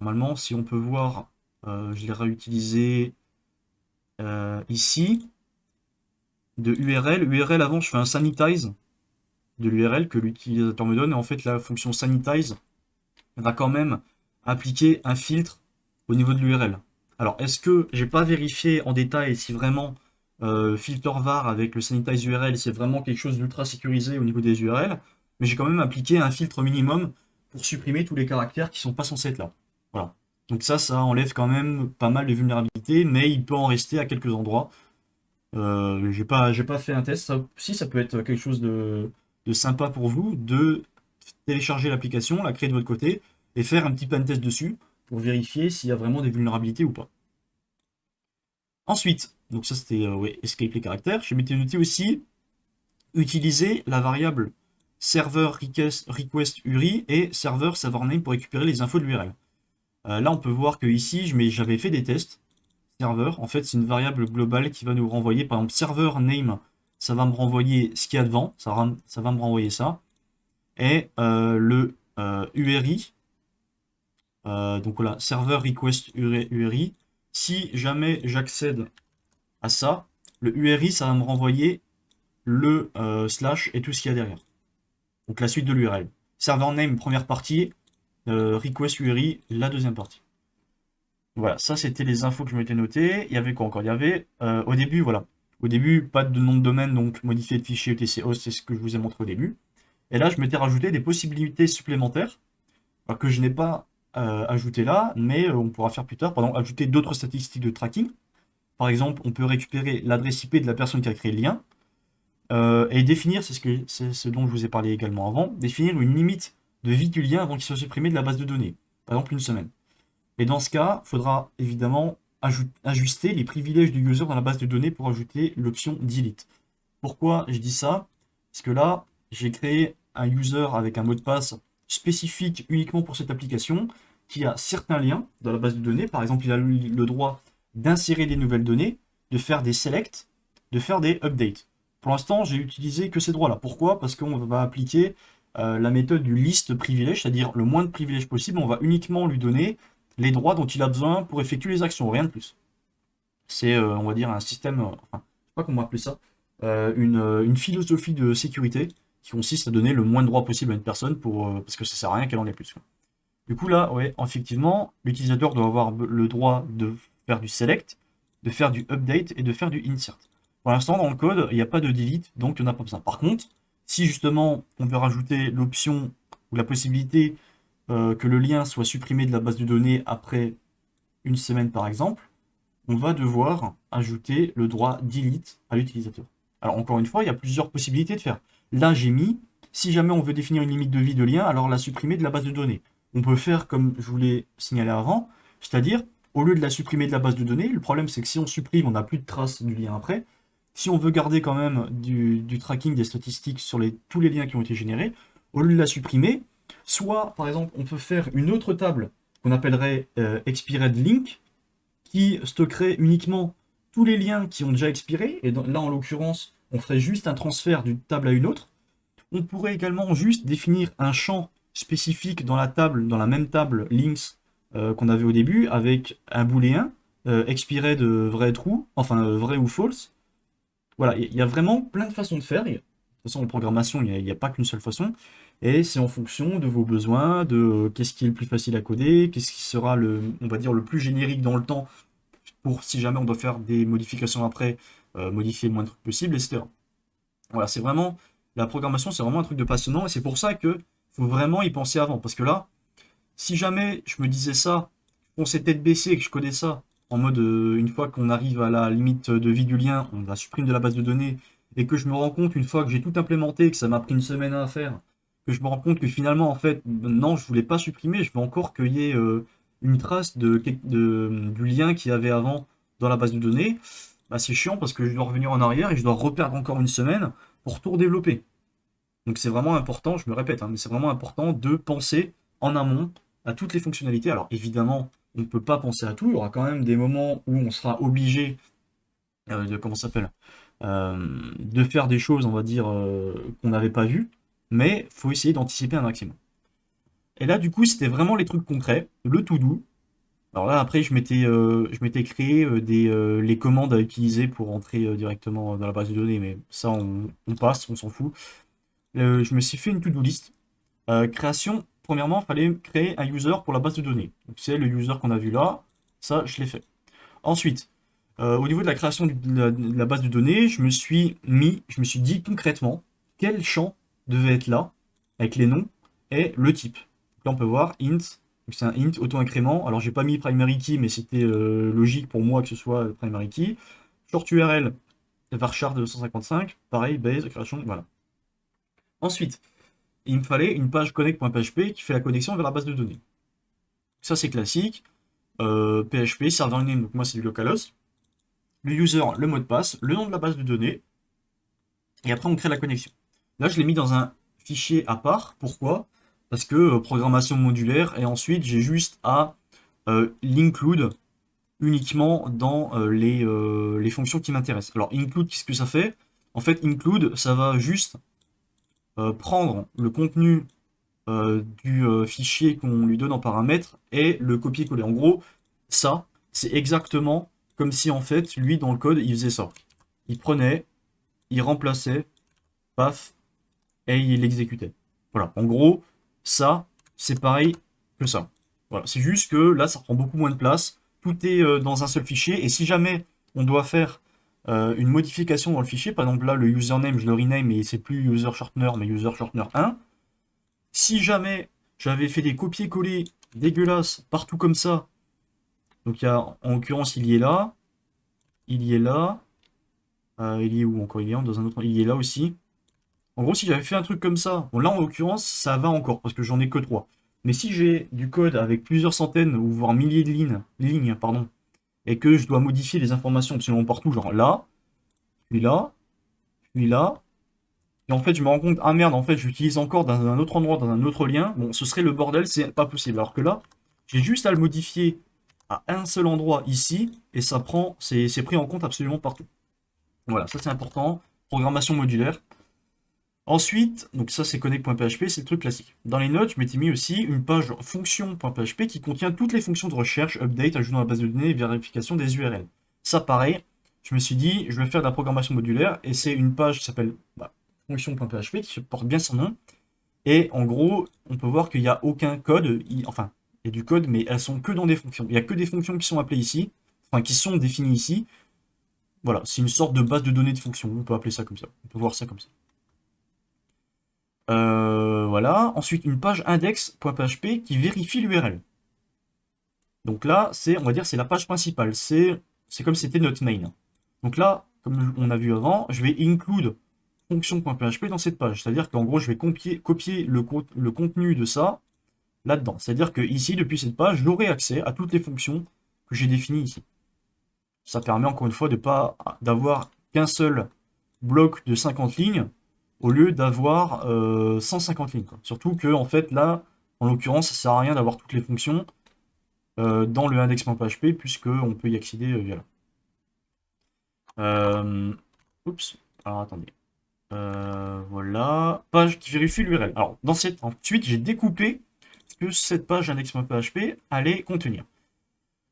Normalement, si on peut voir, je l'ai réutilisé ici, de URL. URL, avant, je fais un sanitize de l'URL que l'utilisateur me donne. Et en fait, la fonction sanitize va quand même appliquer un filtre au niveau de l'URL. Alors, est-ce que j'ai pas vérifié en détail si vraiment filter var avec le sanitize URL, c'est vraiment quelque chose d'ultra sécurisé au niveau des URL, mais j'ai quand même appliqué un filtre minimum pour supprimer tous les caractères qui sont pas censés être là. Voilà. Donc ça enlève quand même pas mal de vulnérabilités, mais il peut en rester à quelques endroits. J'ai pas fait un test. Si ça peut être quelque chose de sympa pour vous, de télécharger l'application, la créer de votre côté, et faire un petit pen test dessus pour vérifier s'il y a vraiment des vulnérabilités ou pas. Ensuite, donc ça c'était ouais, escape les caractères. Je m'étais noté aussi utiliser la variable server request URI et server name pour récupérer les infos de l'URL. Là on peut voir que ici j'avais fait des tests. Serveur, en fait c'est une variable globale qui va nous renvoyer par exemple server name, ça va me renvoyer ce qu'il y a devant, ça va me renvoyer ça. Et le URI, donc voilà, server request URI, si jamais j'accède à ça, le URI, ça va me renvoyer le slash et tout ce qu'il y a derrière. Donc la suite de l'URL. Server name, première partie, request URI, la deuxième partie. Voilà, ça c'était les infos que je m'étais noté. Il y avait quoi encore? Il y avait au début, voilà. Au début, pas de nom de domaine, donc modifier le fichier ETC host, c'est ce que je vous ai montré au début. Et là, je m'étais rajouté des possibilités supplémentaires que je n'ai pas ajouté là, mais on pourra faire plus tard. Pardon, ajouter d'autres statistiques de tracking. Par exemple, on peut récupérer l'adresse IP de la personne qui a créé le lien et définir, c'est ce dont je vous ai parlé également avant, définir une limite de vie du lien avant qu'il soit supprimé de la base de données. Par exemple, une semaine. Et dans ce cas, il faudra évidemment ajuster les privilèges du user dans la base de données pour ajouter l'option delete. Pourquoi je dis ça? Parce que là, j'ai créé un user avec un mot de passe spécifique uniquement pour cette application qui a certains liens dans la base de données. Par exemple, il a le droit d'insérer des nouvelles données, de faire des selects, de faire des updates. Pour l'instant, j'ai utilisé que ces droits-là. Pourquoi? Parce qu'on va appliquer la méthode du list privilège, c'est-à-dire le moins de privilèges possible. On va uniquement lui donner les droits dont il a besoin pour effectuer les actions, rien de plus. C'est, on va dire, un système, enfin, je sais pas comment appeler ça, une philosophie de sécurité qui consiste à donner le moins de droits possible à une personne parce que ça sert à rien qu'elle en ait plus, quoi. Du coup, là, ouais, effectivement, l'utilisateur doit avoir le droit de faire du select, de faire du update et de faire du insert. Pour l'instant, dans le code, il n'y a pas de delete, donc on n'a pas besoin. Par contre, si justement on veut rajouter l'option ou la possibilité que le lien soit supprimé de la base de données après une semaine par exemple, on va devoir ajouter le droit delete à l'utilisateur. Alors encore une fois, il y a plusieurs possibilités de faire. Là, j'ai mis, si jamais on veut définir une limite de vie de lien, alors la supprimer de la base de données. On peut faire comme je vous l'ai signalé avant, c'est-à-dire, au lieu de la supprimer de la base de données, le problème c'est que si on supprime, on n'a plus de traces du lien après. Si on veut garder quand même du tracking des statistiques sur tous les liens qui ont été générés, au lieu de la supprimer, soit par exemple on peut faire une autre table qu'on appellerait expired link, qui stockerait uniquement tous les liens qui ont déjà expiré, et là en l'occurrence, on ferait juste un transfert d'une table à une autre. On pourrait également juste définir un champ spécifique dans la table, dans la même table links qu'on avait au début, avec un booléen expiré de vrai true, enfin vrai ou false. Voilà, il y a vraiment plein de façons de faire. De toute façon, en programmation, il n'y a pas qu'une seule façon. Et c'est en fonction de vos besoins, de qu'est-ce qui est le plus facile à coder, qu'est-ce qui sera on va dire, le plus générique dans le temps pour si jamais on doit faire des modifications après, modifier le moins de trucs possible, etc. Voilà, c'est vraiment, la programmation, c'est vraiment un truc de passionnant, et c'est pour ça que faut vraiment y penser avant. Parce que là, si jamais je me disais ça, on s'est tête baissée et que je codais ça, en mode, une fois qu'on arrive à la limite de vie du lien, on la supprime de la base de données, et que je me rends compte, une fois que j'ai tout implémenté, que ça m'a pris une semaine à faire, que je me rends compte que finalement, en fait, non, je voulais pas supprimer, je veux encore qu'il y ait une trace du lien qu'il y avait avant dans la base de données, bah, c'est chiant parce que je dois revenir en arrière et je dois reperdre encore une semaine pour tout redévelopper. Donc c'est vraiment important, je me répète, hein, mais c'est vraiment important de penser en amont à toutes les fonctionnalités. Alors évidemment, on ne peut pas penser à tout, il y aura quand même des moments où on sera obligé comment ça s'appelle, de faire des choses, on va dire, qu'on n'avait pas vues, mais faut essayer d'anticiper un maximum. Et là, du coup, c'était vraiment les trucs concrets, le to-do. Alors là, après, je m'étais créé les commandes à utiliser pour entrer directement dans la base de données, mais ça, on passe, on s'en fout. Je me suis fait une to-do list. Création, premièrement, il fallait créer un user pour la base de données. Donc, c'est le user qu'on a vu là, ça, je l'ai fait. Ensuite, au niveau de la création de la base de données, je me suis dit concrètement quel champ devait être là, avec les noms, et le type. Donc là, on peut voir int, donc c'est un int auto-incrément. Alors, j'ai pas mis primary key, mais c'était logique pour moi que ce soit primary key. Short URL, varchar 255, pareil, base, création, voilà. Ensuite, il me fallait une page connect.php qui fait la connexion vers la base de données. Ça, c'est classique. PHP, server name, donc moi, c'est du localhost. Le user, le mot de passe, le nom de la base de données, et après on crée la connexion. Là, je l'ai mis dans un fichier à part. Pourquoi? Parce que programmation modulaire, et ensuite j'ai juste à l'include uniquement dans les fonctions qui m'intéressent. Alors include, qu'est-ce que ça fait? En fait, include, ça va juste prendre le contenu du fichier qu'on lui donne en paramètres et le copier-coller. En gros, ça, c'est exactement comme si en fait, lui dans le code, il faisait ça. Il prenait, il remplaçait, paf, et il l'exécutait. Voilà, en gros, ça, c'est pareil que ça. Voilà, c'est juste que là, ça prend beaucoup moins de place. Tout est dans un seul fichier, et si jamais on doit faire une modification dans le fichier, par exemple là, le username, je le rename, et c'est plus user shortener, mais user shortener 1. Si jamais j'avais fait des copier-coller dégueulasses partout comme ça, donc il y a, en l'occurrence, il y est là, il y est là, il y est où encore? Il y est dans un autre, il y est là aussi. En gros, si j'avais fait un truc comme ça, bon là en l'occurrence, ça va encore, parce que j'en ai que 3. Mais si j'ai du code avec plusieurs centaines ou voire milliers de lignes, pardon, et que je dois modifier les informations absolument partout, genre là, puis là, puis là, et en fait je me rends compte, ah merde, en fait j'utilise encore dans un autre endroit, dans un autre lien, bon ce serait le bordel, c'est pas possible. Alors que là, j'ai juste à le modifier à un seul endroit ici, et ça prend, c'est pris en compte absolument partout. Voilà, ça c'est important. Programmation modulaire. Ensuite, donc ça c'est connect.php, c'est le truc classique. Dans les notes, je m'étais mis aussi une page fonction.php qui contient toutes les fonctions de recherche, update, ajout dans la base de données et vérification des URL. Ça pareil, je me suis dit, je vais faire de la programmation modulaire et c'est une page qui s'appelle fonction.php qui porte bien son nom. Et en gros, on peut voir qu'il n'y a aucun code, enfin, il y a du code, mais elles sont que dans des fonctions. Il n'y a que des fonctions qui sont appelées ici, enfin qui sont définies ici. Voilà, c'est une sorte de base de données de fonctions, on peut appeler ça comme ça, on peut voir ça comme ça. Voilà. Ensuite, une page index.php qui vérifie l'URL. Donc là, on va dire, c'est la page principale. C'est comme si c'était notre main. Donc là, comme on a vu avant, je vais include fonction.php dans cette page. C'est-à-dire qu'en gros, je vais copier le contenu de ça là-dedans. C'est-à-dire que ici, depuis cette page, j'aurai accès à toutes les fonctions que j'ai définies ici. Ça permet encore une fois de pas d'avoir qu'un seul bloc de 50 lignes au lieu d'avoir 150 lignes, quoi. Surtout que en fait là, en l'occurrence, ça sert à rien d'avoir toutes les fonctions dans le index.php puisque on peut y accéder via là. Oups, alors attendez. Voilà, page qui vérifie l'URL. Alors dans cette ensuite, j'ai découpé ce que cette page index.php allait contenir.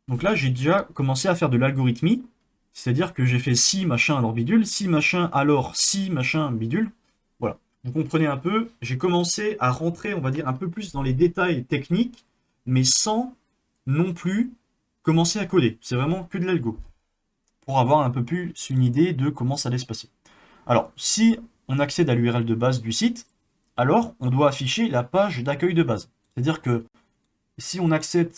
Donc là, j'ai déjà commencé à faire de l'algorithmie, c'est-à-dire que j'ai fait si machin alors bidule, si machin alors si machin bidule. Voilà. Vous comprenez un peu, j'ai commencé à rentrer, on va dire, un peu plus dans les détails techniques, mais sans non plus commencer à coder. C'est vraiment que de l'algo, pour avoir un peu plus une idée de comment ça allait se passer. Alors, si on accède à l'URL de base du site, alors on doit afficher la page d'accueil de base. C'est-à-dire que si on accède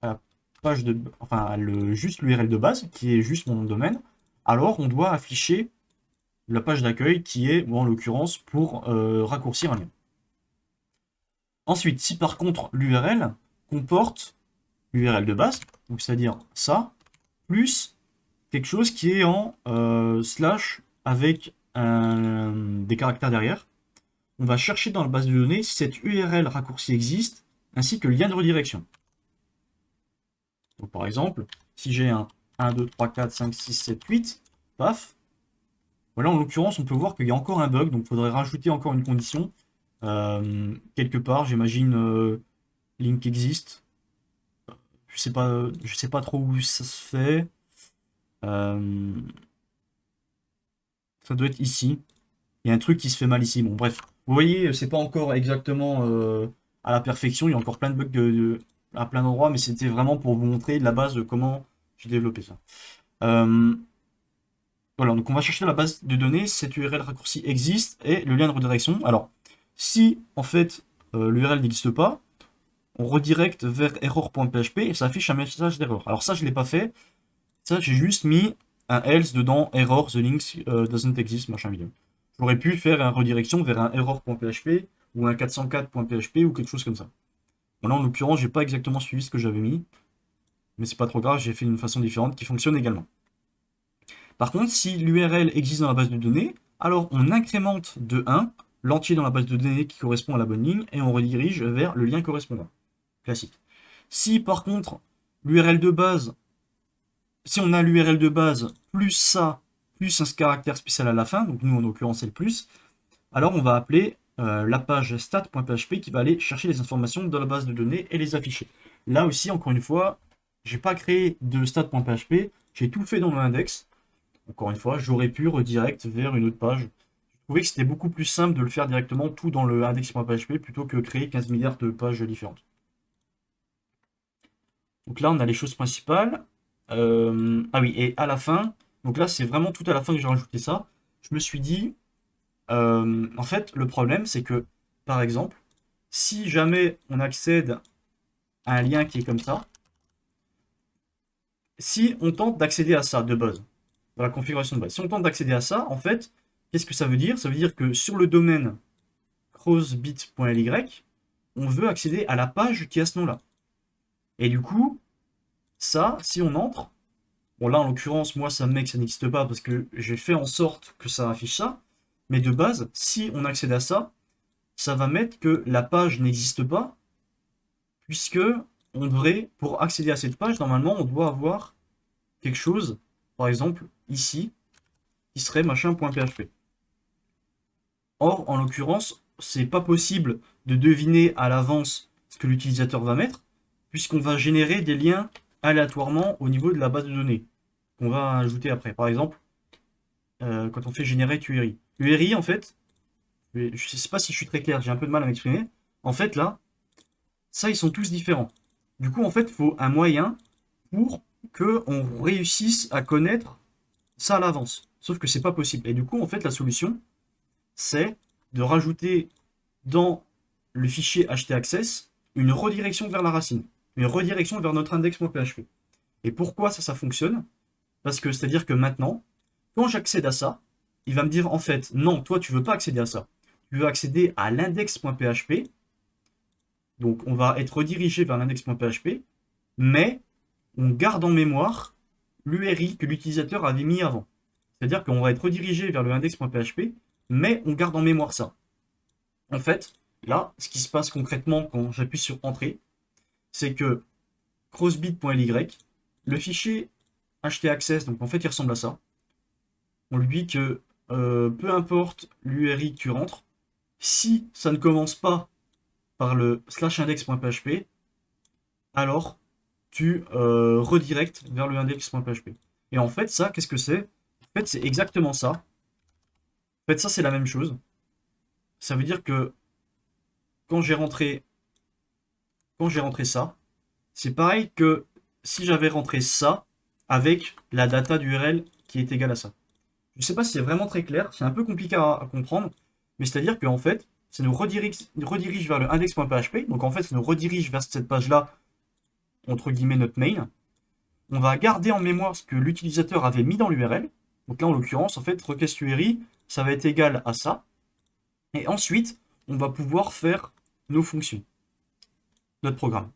à la page de, enfin, juste l'URL de base, qui est juste mon nom de domaine, alors on doit afficher la page d'accueil qui est, bon, en l'occurrence, pour raccourcir un lien. Ensuite, si par contre l'URL comporte l'URL de base, donc c'est-à-dire ça, plus quelque chose qui est en slash avec des caractères derrière, on va chercher dans la base de données si cette URL raccourci existe, ainsi que le lien de redirection. Donc par exemple, si j'ai un 1, 2, 3, 4, 5, 6, 7, 8, paf, Voilà, en l'occurrence, on peut voir qu'il y a encore un bug, donc il faudrait rajouter encore une condition. Quelque part, j'imagine link existe. Je sais pas trop où ça se fait. Euh, Ça doit être ici. Il y a un truc qui se fait mal ici. Bon, bref. Vous voyez, c'est pas encore exactement à la perfection. Il y a encore plein de bugs à plein d'endroits, mais c'était vraiment pour vous montrer la base de comment j'ai développé ça. Euh, voilà, donc on va chercher la base de données. Cette URL raccourci existe et le lien de redirection. Alors, si en fait l'URL n'existe pas, on redirecte vers error.php et ça affiche un message d'erreur. Alors ça, je ne l'ai pas fait. Ça, j'ai juste mis un else dedans, error, the link doesn't exist, machin vidéo. J'aurais pu faire une redirection vers un error.php ou un 404.php ou quelque chose comme ça. Bon, là, en l'occurrence, j'ai pas exactement suivi ce que j'avais mis, mais c'est pas trop grave, j'ai fait d'une façon différente qui fonctionne également. Par contre, si l'URL existe dans la base de données, alors on incrémente de 1 l'entier dans la base de données qui correspond à la bonne ligne et on redirige vers le lien correspondant. Classique. Si par contre l'URL de base, si on a l'URL de base plus ça, plus un caractère spécial à la fin, donc nous en l'occurrence c'est le plus, alors on va appeler la page stat.php qui va aller chercher les informations dans la base de données et les afficher. Là aussi, encore une fois, j'ai pas créé de stat.php, j'ai tout fait dans l'index. Encore une fois, j'aurais pu redirect vers une autre page. Je trouvais que c'était beaucoup plus simple de le faire directement tout dans le index.php plutôt que créer 15 milliards de pages différentes. Donc là, on a les choses principales. Ah oui, et à la fin, donc là, c'est vraiment tout à la fin que j'ai rajouté ça. Je me suis dit, en fait, le problème, c'est que, par exemple, si jamais on accède à un lien qui est comme ça, si on tente d'accéder à ça de base, dans la configuration de base, si on tente d'accéder à ça, en fait, qu'est-ce que ça veut dire? Ça veut dire que sur le domaine crossbit.ly, on veut accéder à la page qui a ce nom-là. Et du coup, ça, si on entre, bon là en l'occurrence, moi ça me met que ça n'existe pas parce que j'ai fait en sorte que ça affiche ça, mais de base, si on accède à ça, ça va mettre que la page n'existe pas, puisque on devrait, pour accéder à cette page, normalement on doit avoir quelque chose, par exemple ici, qui serait machin.php. Or, en l'occurrence, c'est pas possible de deviner à l'avance ce que l'utilisateur va mettre, puisqu'on va générer des liens aléatoirement au niveau de la base de données qu'on va ajouter après. Par exemple, quand on fait générer URI. URI, en fait, je ne sais pas si je suis très clair, j'ai un peu de mal à m'exprimer. En fait, là, ça, ils sont tous différents. Du coup, en fait, il faut un moyen pour qu'on réussisse à connaître ça à l'avance. Sauf que c'est pas possible. Et du coup, en fait, la solution, c'est de rajouter dans le fichier htaccess une redirection vers la racine, une redirection vers notre index.php. Et pourquoi ça fonctionne? Parce que c'est-à-dire que maintenant, quand j'accède à ça, il va me dire en fait, non, toi tu veux pas accéder à ça. Tu veux accéder à l'index.php. Donc on va être redirigé vers l'index.php, mais on garde en mémoire l'URI que l'utilisateur avait mis avant. C'est-à-dire qu'on va être redirigé vers le index.php, mais on garde en mémoire ça. En fait, là, ce qui se passe concrètement quand j'appuie sur Entrée, c'est que crossbit.ly, le fichier htaccess, donc en fait il ressemble à ça. On lui dit que peu importe l'URI que tu rentres, si ça ne commence pas par le /index.php, alors tu redirectes vers le index.php. Et en fait, ça, qu'est-ce que c'est? En fait, c'est exactement ça. En fait, ça, c'est la même chose. Ça veut dire que quand j'ai rentré, quand j'ai rentré ça, c'est pareil que si j'avais rentré ça avec la data d'URL qui est égale à ça. Je ne sais pas si c'est vraiment très clair, c'est un peu compliqué à comprendre, mais c'est-à-dire qu'en fait, ça nous redirige vers le index.php, donc en fait, ça nous redirige vers cette page-là, entre guillemets notre main. On va garder en mémoire ce que l'utilisateur avait mis dans l'URL, donc là en l'occurrence, en fait, request URI, ça va être égal à ça, et ensuite, on va pouvoir faire nos fonctions, notre programme.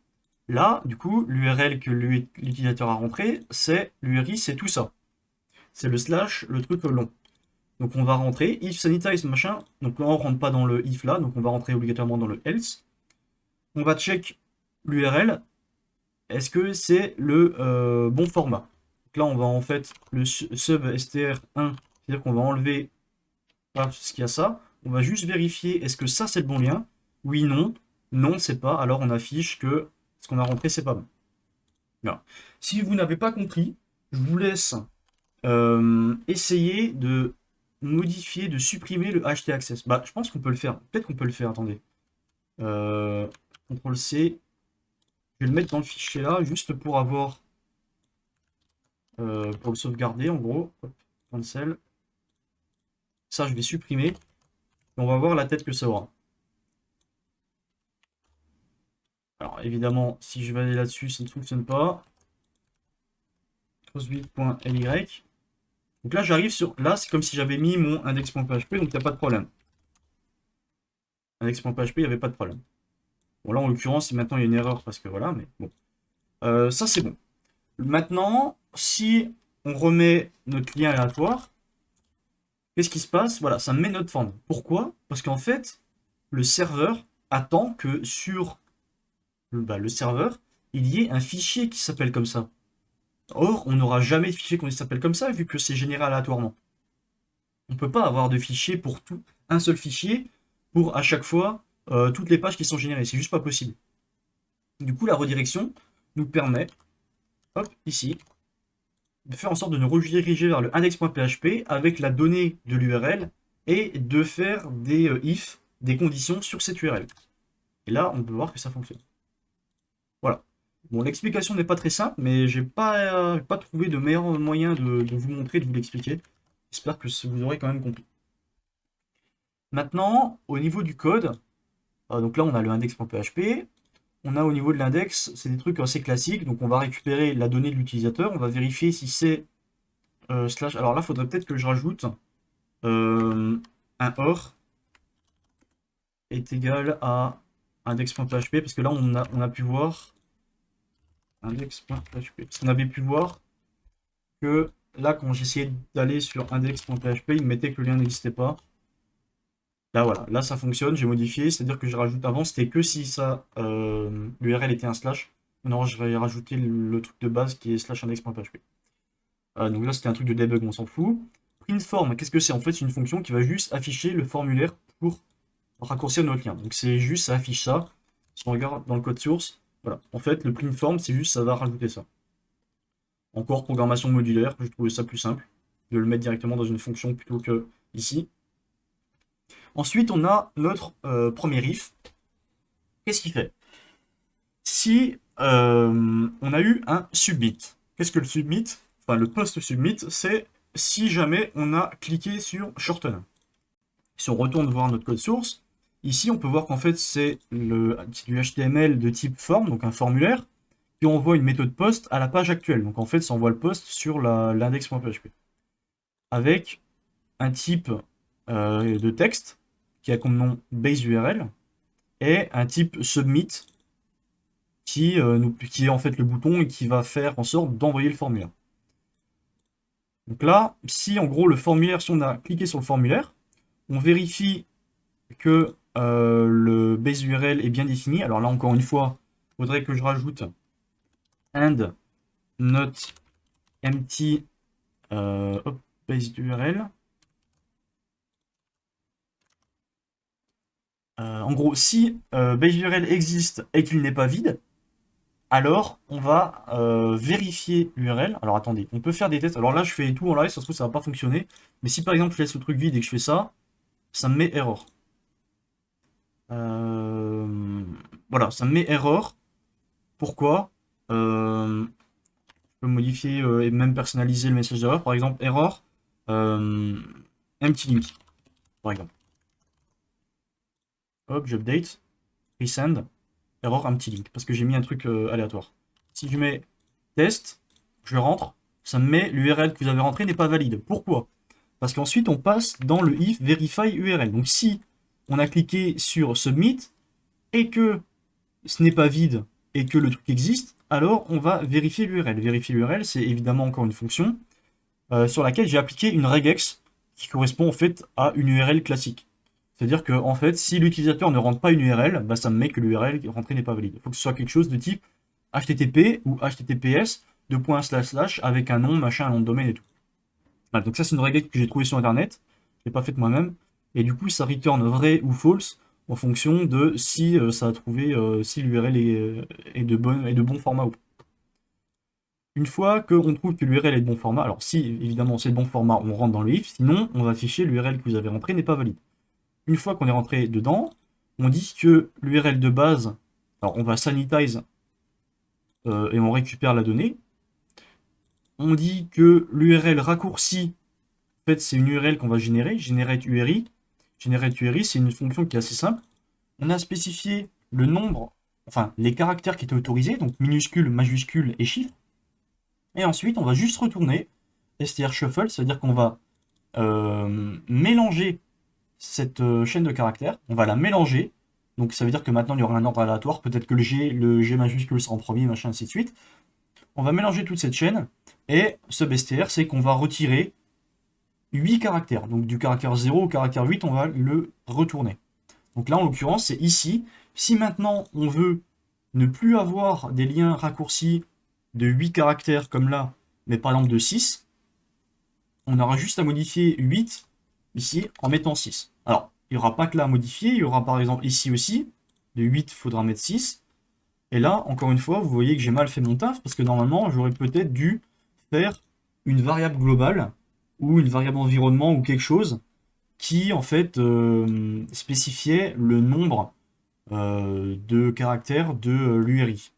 Là, du coup, l'URL que l'utilisateur a rentré, c'est l'URI, c'est tout ça. C'est le slash, le truc long. Donc on va rentrer if sanitize machin. Donc là on rentre pas dans le if là, donc on va rentrer obligatoirement dans le else. On va check l'URL. Est-ce que c'est le bon format? Donc là on va en fait le sub str1 C'est-à-dire qu'on va enlever ce qu'il y a ça. On va juste vérifier est-ce que ça c'est le bon lien. Oui, non. Non, c'est pas. Alors on affiche que ce qu'on a rentré c'est pas bon. Voilà. Si vous n'avez pas compris, je vous laisse essayer de modifier, de supprimer le htaccess. Bah, je pense qu'on peut le faire. Peut-être qu'on peut le faire. Attendez. Euh, CTRL C. Je vais le mettre dans le fichier là, juste pour avoir, pour le sauvegarder en gros. Hop, cancel. Ça, je vais supprimer. Et on va voir la tête que ça aura. Alors évidemment, si je vais aller là-dessus, ça ne fonctionne pas. Crossbuild.ly. Donc là, j'arrive sur. Là, c'est comme si j'avais mis mon index.php, donc il n'y a pas de problème. Index.php, il n'y avait pas de problème. Bon, là, en l'occurrence, maintenant, il y a une erreur parce que voilà, mais bon. Ça, c'est bon. Maintenant, si on remet notre lien aléatoire, qu'est-ce qui se passe? Voilà, ça met notre forme. Pourquoi? Parce qu'en fait, le serveur attend que sur le serveur, il y ait un fichier qui s'appelle comme ça. Or, on n'aura jamais de fichier qui s'appelle comme ça, vu que c'est généré aléatoirement. On ne peut pas avoir de fichier pour tout, un seul fichier pour à chaque fois toutes les pages qui sont générées. C'est juste pas possible. Du coup, la redirection nous permet, hop, ici, de faire en sorte de nous rediriger vers le index.php avec la donnée de l'URL et de faire des if, des conditions sur cette URL. Et là, on peut voir que ça fonctionne. Voilà. Bon, l'explication n'est pas très simple, mais j'ai pas trouvé de meilleur moyen de vous montrer, de vous l'expliquer. J'espère que vous aurez quand même compris. Maintenant, au niveau du code, donc là on a le index.php, on a au niveau de l'index, c'est des trucs assez classiques, donc on va récupérer la donnée de l'utilisateur, on va vérifier si c'est slash, alors là il faudrait peut-être que je rajoute un or est égal à index.php, parce que là on a pu voir index.php, parce qu'on avait pu voir que là quand j'essayais d'aller sur index.php, il me mettait que le lien n'existait pas. Là voilà, là ça fonctionne, j'ai modifié, c'est-à-dire que j'ai rajouté avant, c'était que si ça l'URL était un slash. Non, je vais rajouter le truc de base qui est slash index.php. Donc là c'était un truc de debug, on s'en fout. Printform, qu'est-ce que c'est? En fait, c'est une fonction qui va juste afficher le formulaire pour raccourcir notre lien. Donc c'est juste, ça affiche ça. Si on regarde dans le code source, voilà. En fait, le printform, c'est juste, ça va rajouter ça. Encore programmation modulaire, je trouvais ça plus simple de le mettre directement dans une fonction plutôt que ici. Ensuite, on a notre premier if. Qu'est-ce qu'il fait? Si on a eu un submit, qu'est-ce que le submit? Enfin, le post submit, c'est si jamais on a cliqué sur shorten. Si on retourne voir notre code source, ici on peut voir qu'en fait c'est du HTML de type form, donc un formulaire, qui envoie une méthode post à la page actuelle. Donc en fait ça envoie le post sur l'index.php. Avec un type de texte qui a comme nom base URL et un type submit qui est en fait le bouton et qui va faire en sorte d'envoyer le formulaire. Donc là, si en gros le formulaire, si on a cliqué sur le formulaire, on vérifie que le base URL est bien défini. Alors là encore une fois, il faudrait que je rajoute and not empty base URL. En gros, si base URL existe et qu'il n'est pas vide, alors on va vérifier l'URL. Alors attendez, on peut faire des tests. Alors là, je fais tout en live, ça se trouve ça va pas fonctionner. Mais si par exemple je laisse le truc vide et que je fais ça, ça me met error. Voilà, ça me met error. Pourquoi? Je peux modifier et même personnaliser le message d'erreur. Par exemple, error empty link. Par exemple. Hop, j'update. Resend. Error empty link. Parce que j'ai mis un truc aléatoire. Si je mets test, je rentre, ça me met l'URL que vous avez rentré n'est pas valide. Pourquoi? Parce qu'ensuite on passe dans le if verify URL. Donc si on a cliqué sur submit et que ce n'est pas vide et que le truc existe, alors on va vérifier l'URL. Vérifier l'URL, c'est évidemment encore une fonction sur laquelle j'ai appliqué une regex qui correspond en fait à une URL classique. C'est-à-dire que en fait, si l'utilisateur ne rentre pas une URL, bah, ça me met que l'URL rentrée n'est pas valide. Il faut que ce soit quelque chose de type HTTP ou HTTPS, avec un nom, machin, un nom de domaine et tout. Voilà, donc ça, c'est une règle que j'ai trouvée sur Internet. Je l'ai pas faite moi-même. Et du coup, ça return vrai ou false en fonction de si ça a trouvé, si l'URL est de bon format ou pas. Une fois qu'on trouve que l'URL est de bon format, alors si évidemment c'est de bon format, on rentre dans le if, sinon on va afficher l'URL que vous avez rentré n'est pas valide. Une fois qu'on est rentré dedans, on dit que l'URL de base, alors on va sanitize et on récupère la donnée. On dit que l'URL raccourci, en fait c'est une URL qu'on va générer, generate URI. Generate URI, c'est une fonction qui est assez simple. On a spécifié le nombre, enfin les caractères qui étaient autorisés, donc minuscules, majuscules et chiffres. Et ensuite, on va juste retourner str shuffle, c'est-à-dire qu'on va mélanger cette chaîne de caractères, on va la mélanger. Donc ça veut dire que maintenant il y aura un ordre aléatoire, peut-être que le G majuscule sera en premier, machin, ainsi de suite. On va mélanger toute cette chaîne, et substr, c'est qu'on va retirer 8 caractères. Donc du caractère 0 au caractère 8, on va le retourner. Donc là, en l'occurrence, c'est ici. Si maintenant on veut ne plus avoir des liens raccourcis de 8 caractères comme là, mais par exemple de 6, on aura juste à modifier 8 ici en mettant 6. Alors, il n'y aura pas que là à modifier, il y aura par exemple ici aussi, de 8, il faudra mettre 6. Et là, encore une fois, vous voyez que j'ai mal fait mon taf, parce que normalement, j'aurais peut-être dû faire une variable globale, ou une variable environnement, ou quelque chose, qui en fait spécifiait le nombre de caractères de l'URI.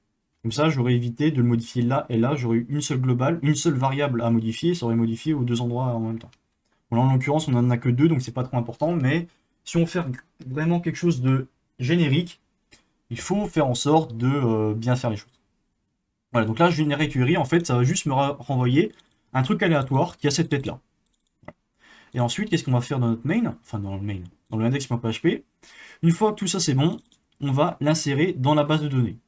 Comme ça, j'aurais évité de le modifier là et là, j'aurais eu une seule globale, une seule variable à modifier, ça aurait modifié aux deux endroits en même temps. Bon, là, en l'occurrence, on n'en a que deux, donc c'est pas trop important, mais si on fait vraiment quelque chose de générique, il faut faire en sorte de bien faire les choses. Voilà, donc là, générer URI, en fait, ça va juste me renvoyer un truc aléatoire qui a cette tête-là. Et ensuite, qu'est-ce qu'on va faire dans notre main? Enfin, dans le main, dans le index.php. Une fois que tout ça c'est bon, on va l'insérer dans la base de données.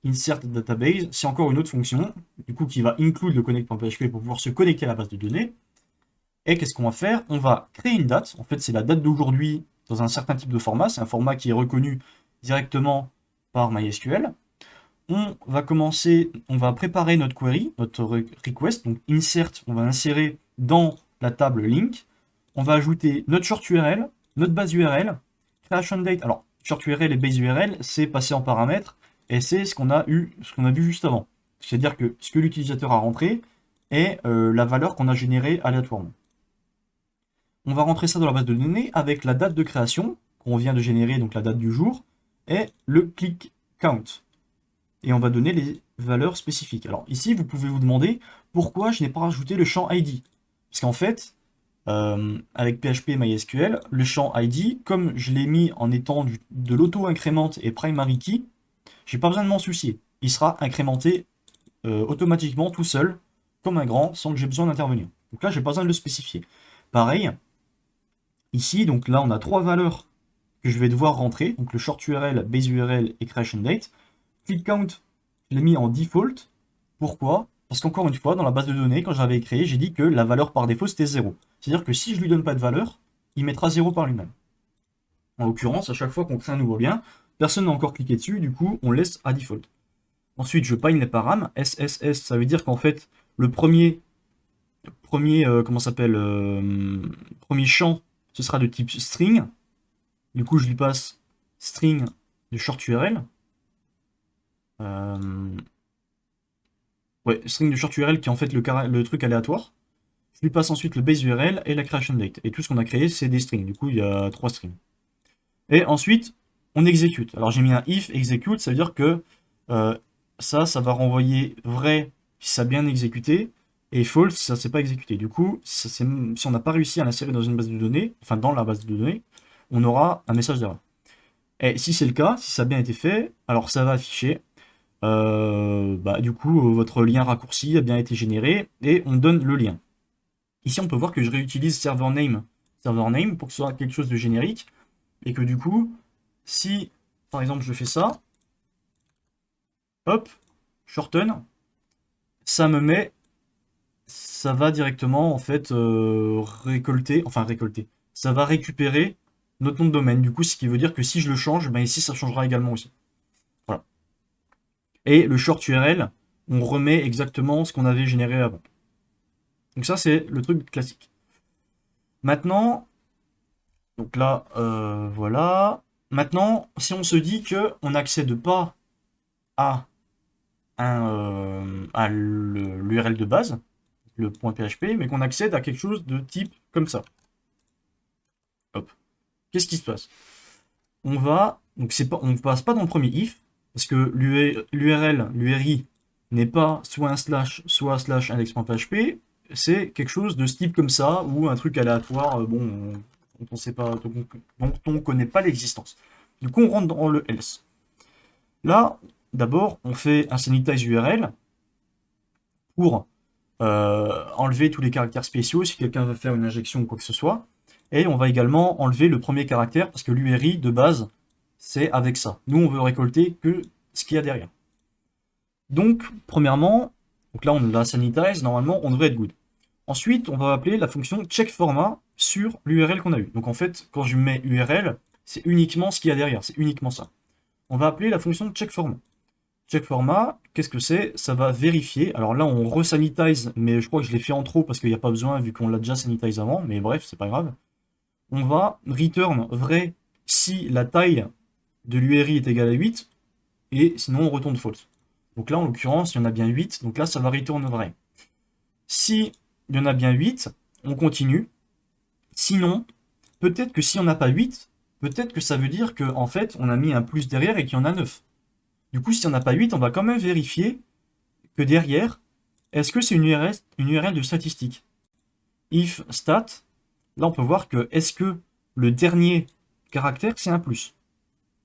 Insert database, c'est encore une autre fonction, du coup qui va include le connect.php pour pouvoir se connecter à la base de données. Et qu'est-ce qu'on va faire? On va créer une date, en fait c'est la date d'aujourd'hui dans un certain type de format, c'est un format qui est reconnu directement par MySQL. On va commencer, on va préparer notre query, notre request, donc insert, on va insérer dans la table link. On va ajouter notre short URL, notre base URL, creation date. Alors, short URL et base URL, c'est passé en paramètres, et c'est ce qu'on a vu juste avant. C'est-à-dire que ce que l'utilisateur a rentré est la valeur qu'on a générée aléatoirement. On va rentrer ça dans la base de données avec la date de création qu'on vient de générer, donc la date du jour, et le click count. Et on va donner les valeurs spécifiques. Alors ici, vous pouvez vous demander pourquoi je n'ai pas rajouté le champ ID. Parce qu'en fait, avec PHP et MySQL, le champ ID, comme je l'ai mis en étant de l'auto-incrément et primary key, j'ai pas besoin de m'en soucier. Il sera incrémenté automatiquement tout seul, comme un grand, sans que j'ai besoin d'intervenir. Donc là, j'ai pas besoin de le spécifier. Pareil, ici, donc là, on a trois valeurs que je vais devoir rentrer, donc le short URL, base URL et creation date. Click count, je l'ai mis en default. Pourquoi? Parce qu'encore une fois, dans la base de données, quand j'avais créé, j'ai dit que la valeur par défaut, c'était 0. C'est-à-dire que si je lui donne pas de valeur, il mettra 0 par lui-même. En l'occurrence, à chaque fois qu'on crée un nouveau lien, personne n'a encore cliqué dessus, du coup, on laisse à default. Ensuite, je pagne les param. SSS, ça veut dire qu'en fait, le premier comment s'appelle, premier champ, ce sera de type string. Du coup, je lui passe string de short URL. Ouais, string de short URL qui est en fait le truc aléatoire. Je lui passe ensuite le base URL et la creation date. Et tout ce qu'on a créé, c'est des strings. Du coup, il y a 3 strings. Et ensuite, on exécute. Alors j'ai mis un if execute, ça veut dire que ça va renvoyer vrai si ça a bien exécuté, et false si ça ne s'est pas exécuté. Du coup, si on n'a pas réussi à l'insérer dans une base de données, enfin dans la base de données, on aura un message d'erreur. Et si c'est le cas, si ça a bien été fait, alors ça va afficher du coup, votre lien raccourci a bien été généré et on donne le lien. Ici, on peut voir que je réutilise server name pour que ce soit quelque chose de générique et que du coup, si par exemple je fais ça, hop, shorten, ça va directement en fait récolter, ça va récupérer notre nom de domaine. Du coup, ce qui veut dire que si je le change, ben ici ça changera également aussi. Voilà. Et le short URL, on remet exactement ce qu'on avait généré avant. Donc ça, c'est le truc classique. Maintenant, donc là, voilà. Maintenant, si on se dit que on n'accède pas à à l'URL de base, le .php, mais qu'on accède à quelque chose de type comme ça. Hop. Qu'est-ce qui se passe? Donc on ne passe pas dans le premier if, parce que l'URI n'est pas soit un slash, soit slash index.php, c'est quelque chose de ce type comme ça, ou un truc aléatoire, dont on sait pas, dont on connaît pas l'existence. Du coup, on rentre dans le else. Là, d'abord, on fait un sanitize URL pour enlever tous les caractères spéciaux si quelqu'un veut faire une injection ou quoi que ce soit. Et on va également enlever le premier caractère parce que l'URI de base, c'est avec ça. Nous, on veut récolter que ce qu'il y a derrière. Donc, premièrement, donc là, on l'a sanitize, normalement, on devrait être good. Ensuite, on va appeler la fonction checkFormat sur l'URL qu'on a eu. Donc en fait, quand je mets URL, c'est uniquement ce qu'il y a derrière, c'est uniquement ça. On va appeler la fonction checkFormat. CheckFormat, qu'est-ce que c'est? Ça va vérifier. Alors là, on resanitize, mais je crois que je l'ai fait en trop parce qu'il n'y a pas besoin vu qu'on l'a déjà sanitize avant, mais bref, c'est pas grave. On va return vrai si la taille de l'URI est égale à 8, et sinon on retourne false. Donc là, en l'occurrence, il y en a bien 8, donc là, ça va return vrai. Si il y en a bien 8, on continue. Sinon, peut-être que si on n'a pas 8, peut-être que ça veut dire qu'en fait, on a mis un plus derrière et qu'il y en a 9. Du coup, si on n'a pas 8, on va quand même vérifier que derrière, est-ce que c'est une URL de statistique? If stat, là on peut voir que est-ce que le dernier caractère c'est un plus?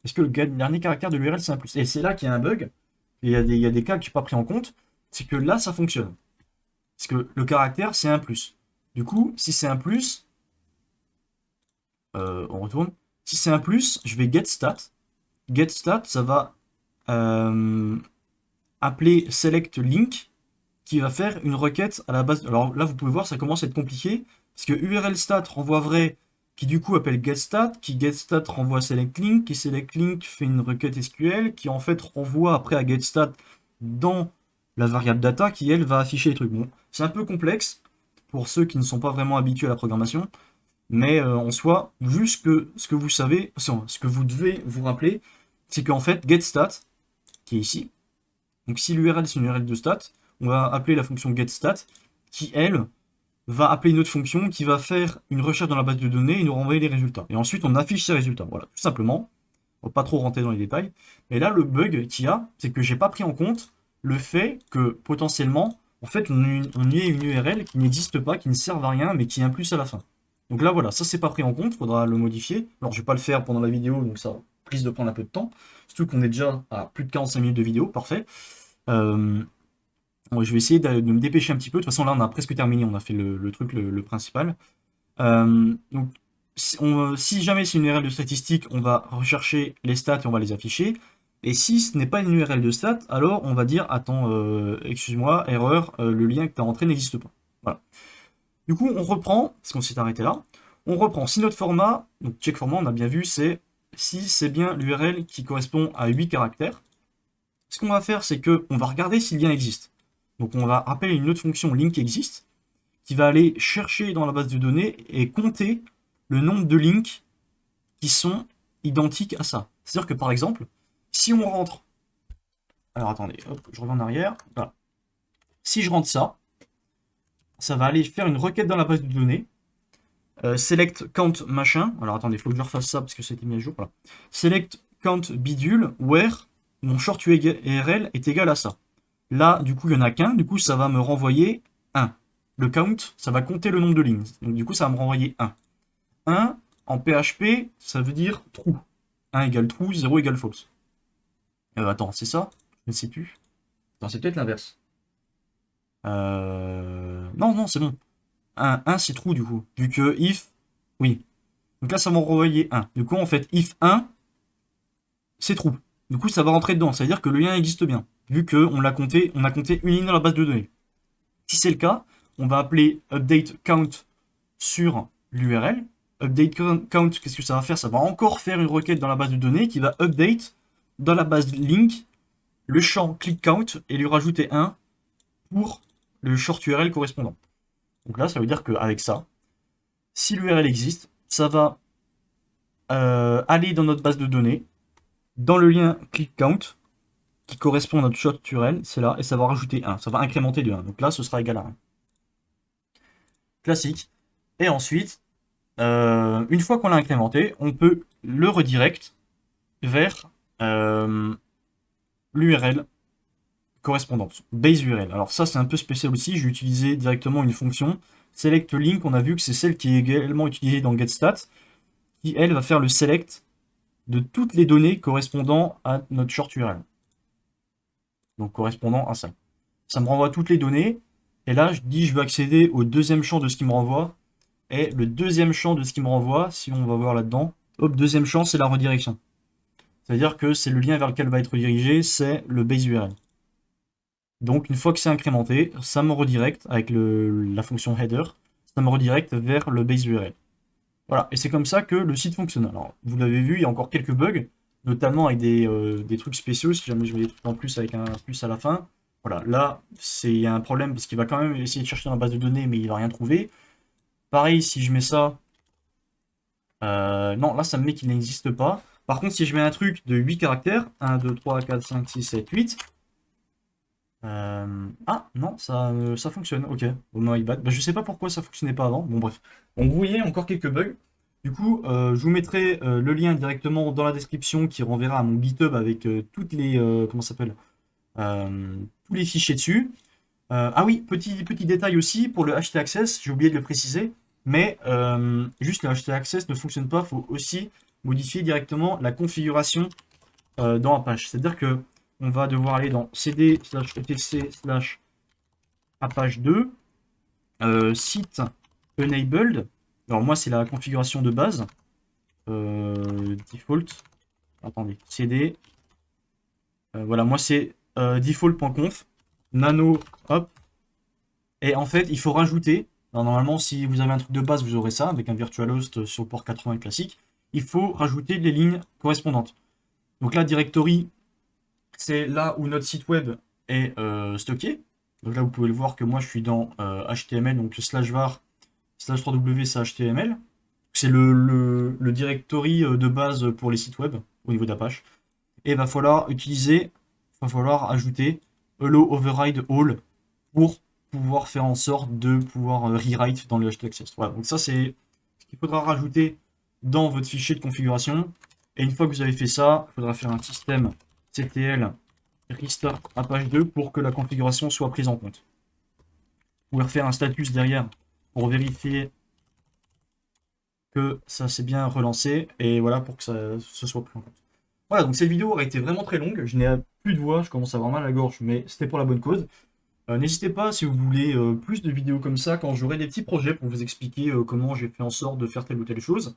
Est-ce que le dernier caractère de l'URL c'est un plus? Et c'est là qu'il y a un bug, et il y a des cas que je n'ai pas pris en compte, c'est que là ça fonctionne. Parce que le caractère c'est un plus. Du coup, si c'est un plus, on retourne. Si c'est un plus, je vais get stat. Get stat, ça va appeler select link qui va faire une requête à la base. Alors là, vous pouvez voir, ça commence à être compliqué, parce que URL stat renvoie vrai, qui du coup appelle getStat, qui getStat renvoie selectLink, qui selectLink fait une requête SQL, qui en fait renvoie après à getStat dans la variable data, qui elle va afficher les trucs. Bon, c'est un peu complexe pour ceux qui ne sont pas vraiment habitués à la programmation, mais en soi, vu ce que vous savez, ce que vous devez vous rappeler, c'est qu'en fait, getStat, qui est ici, donc si l'URL c'est une URL de stat, on va appeler la fonction getStat qui, elle, va appeler une autre fonction qui va faire une recherche dans la base de données et nous renvoyer les résultats. Et ensuite, on affiche ces résultats. Voilà, tout simplement. On va pas trop rentrer dans les détails. Et là, le bug qu'il y a, c'est que j'ai pas pris en compte le fait que potentiellement, en fait, on y ait une URL qui n'existe pas, qui ne sert à rien, mais qui est un plus à la fin. Donc là, voilà, ça c'est pas pris en compte, faudra le modifier. Alors, je vais pas le faire pendant la vidéo, donc ça risque de prendre un peu de temps. Surtout qu'on est déjà à plus de 45 minutes de vidéo, parfait. Je vais essayer de me dépêcher un petit peu. De toute façon, là, on a presque terminé. On a fait le truc, le principal. Donc, si jamais c'est une URL de statistique, on va rechercher les stats et on va les afficher. Et si ce n'est pas une URL de stats, alors on va dire, attends, excuse-moi, erreur, le lien que tu as rentré n'existe pas. Voilà. Du coup, on reprend, parce qu'on s'est arrêté là. On reprend. Si notre format, donc check format, on a bien vu, c'est si c'est bien l'URL qui correspond à 8 caractères. Ce qu'on va faire, c'est qu'on va regarder si le lien existe. Donc on va appeler une autre fonction link existe qui va aller chercher dans la base de données et compter le nombre de links qui sont identiques à ça. C'est-à-dire que par exemple, si on rentre... Alors attendez, hop, je reviens en arrière. Voilà. Si je rentre ça, ça va aller faire une requête dans la base de données. Select count machin. Alors attendez, il faut que je refasse ça parce que ça a été mis à jour. Voilà. Select count bidule where mon short URL est égal à ça. Là, du coup, il n'y en a qu'un. Du coup, ça va me renvoyer 1. Le count, ça va compter le nombre de lignes. Donc, du coup, ça va me renvoyer 1. 1, en PHP, ça veut dire true. 1 égale true, 0 égale false. Attends, c'est ça? Je ne sais plus. Attends, c'est peut-être l'inverse. Non, non, c'est bon. 1 c'est true, du coup. Vu que if... Oui. Donc là, ça va me renvoyer 1. Du coup, en fait, if 1, c'est true. Du coup, ça va rentrer dedans. Ça veut dire que le lien existe bien. Vu qu'on l'a compté, on a compté une ligne dans la base de données. Si c'est le cas, on va appeler update count sur l'URL. Update count, qu'est-ce que ça va faire? Ça va encore faire une requête dans la base de données qui va update dans la base link le champ click count et lui rajouter 1 pour le short URL correspondant. Donc là, ça veut dire qu'avec ça, Si l'URL existe, ça va aller dans notre base de données, dans le lien click count, qui correspond à notre short URL, c'est là, et ça va rajouter 1, ça va incrémenter de 1. Donc là, ce sera égal à 1. Classique. Et ensuite, une fois qu'on l'a incrémenté, on peut le redirect vers l'URL correspondante, base URL. Alors ça, c'est un peu spécial aussi, je vais utiliser directement une fonction select link, on a vu que c'est celle qui est également utilisée dans GetStat, qui elle va faire le select de toutes les données correspondant à notre short URL. Donc correspondant à ça. Ça me renvoie toutes les données, et là je dis je veux accéder au deuxième champ de ce qui me renvoie, et le deuxième champ de ce qui me renvoie, si on va voir là-dedans, hop, deuxième champ c'est la redirection. C'est-à-dire que c'est le lien vers lequel va être dirigé, c'est le base URL. Donc une fois que c'est incrémenté, ça me redirect avec la fonction header, ça me redirect vers le base URL. Voilà, et c'est comme ça que le site fonctionne. Alors, vous l'avez vu, il y a encore quelques bugs, notamment avec des trucs spéciaux, si jamais je mets des trucs en plus avec un plus à la fin. Voilà, là, il y a un problème parce qu'il va quand même essayer de chercher dans la base de données, mais il va rien trouver. Pareil, si je mets ça... non, là, ça me met qu'il n'existe pas. Par contre, si je mets un truc de 8 caractères, 1, 2, 3, 4, 5, 6, 7, 8... Ah, non, ça fonctionne, ok. Oh my bad. Bah, je sais pas pourquoi ça fonctionnait pas avant. Bon, bref. Donc, vous voyez, encore quelques bugs. Du coup, je vous mettrai le lien directement dans la description qui renverra à mon GitHub avec toutes les... comment ça s'appelle tous les fichiers dessus. Ah oui, petit détail aussi, pour le htaccess, j'ai oublié de le préciser, mais juste le htaccess ne fonctionne pas, il faut aussi modifier directement la configuration dans Apache. C'est-à-dire que on va devoir aller dans cd/etc/apache2 site enabled. Alors moi c'est la configuration de base default. Attendez, cd voilà, moi c'est default.conf nano hop, et en fait il faut rajouter. Alors, normalement si vous avez un truc de base vous aurez ça avec un virtualhost sur le port 80 classique. Il faut rajouter les lignes correspondantes. Donc là directory, c'est là où notre site web est stocké. Donc là, vous pouvez le voir que moi, je suis dans HTML, donc /var /3w c'est HTML. C'est le directory de base pour les sites web au niveau d'Apache. Et il va falloir ajouter hello override all pour pouvoir faire en sorte de pouvoir rewrite dans le htaccess. Voilà, donc ça, c'est ce qu'il faudra rajouter dans votre fichier de configuration. Et une fois que vous avez fait ça, il faudra faire un système ctl restart Apache 2 pour que la configuration soit prise en compte. Vous pouvez refaire un status derrière pour vérifier que ça s'est bien relancé et voilà pour que ce soit pris en compte. Voilà, donc cette vidéo aurait été vraiment très longue, je n'ai plus de voix, je commence à avoir mal à la gorge, mais c'était pour la bonne cause. N'hésitez pas si vous voulez plus de vidéos comme ça quand j'aurai des petits projets pour vous expliquer comment j'ai fait en sorte de faire telle ou telle chose.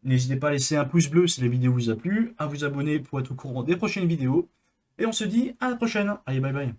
N'hésitez pas à laisser un pouce bleu si la vidéo vous a plu, à vous abonner pour être au courant des prochaines vidéos. Et on se dit à la prochaine. Allez, bye bye.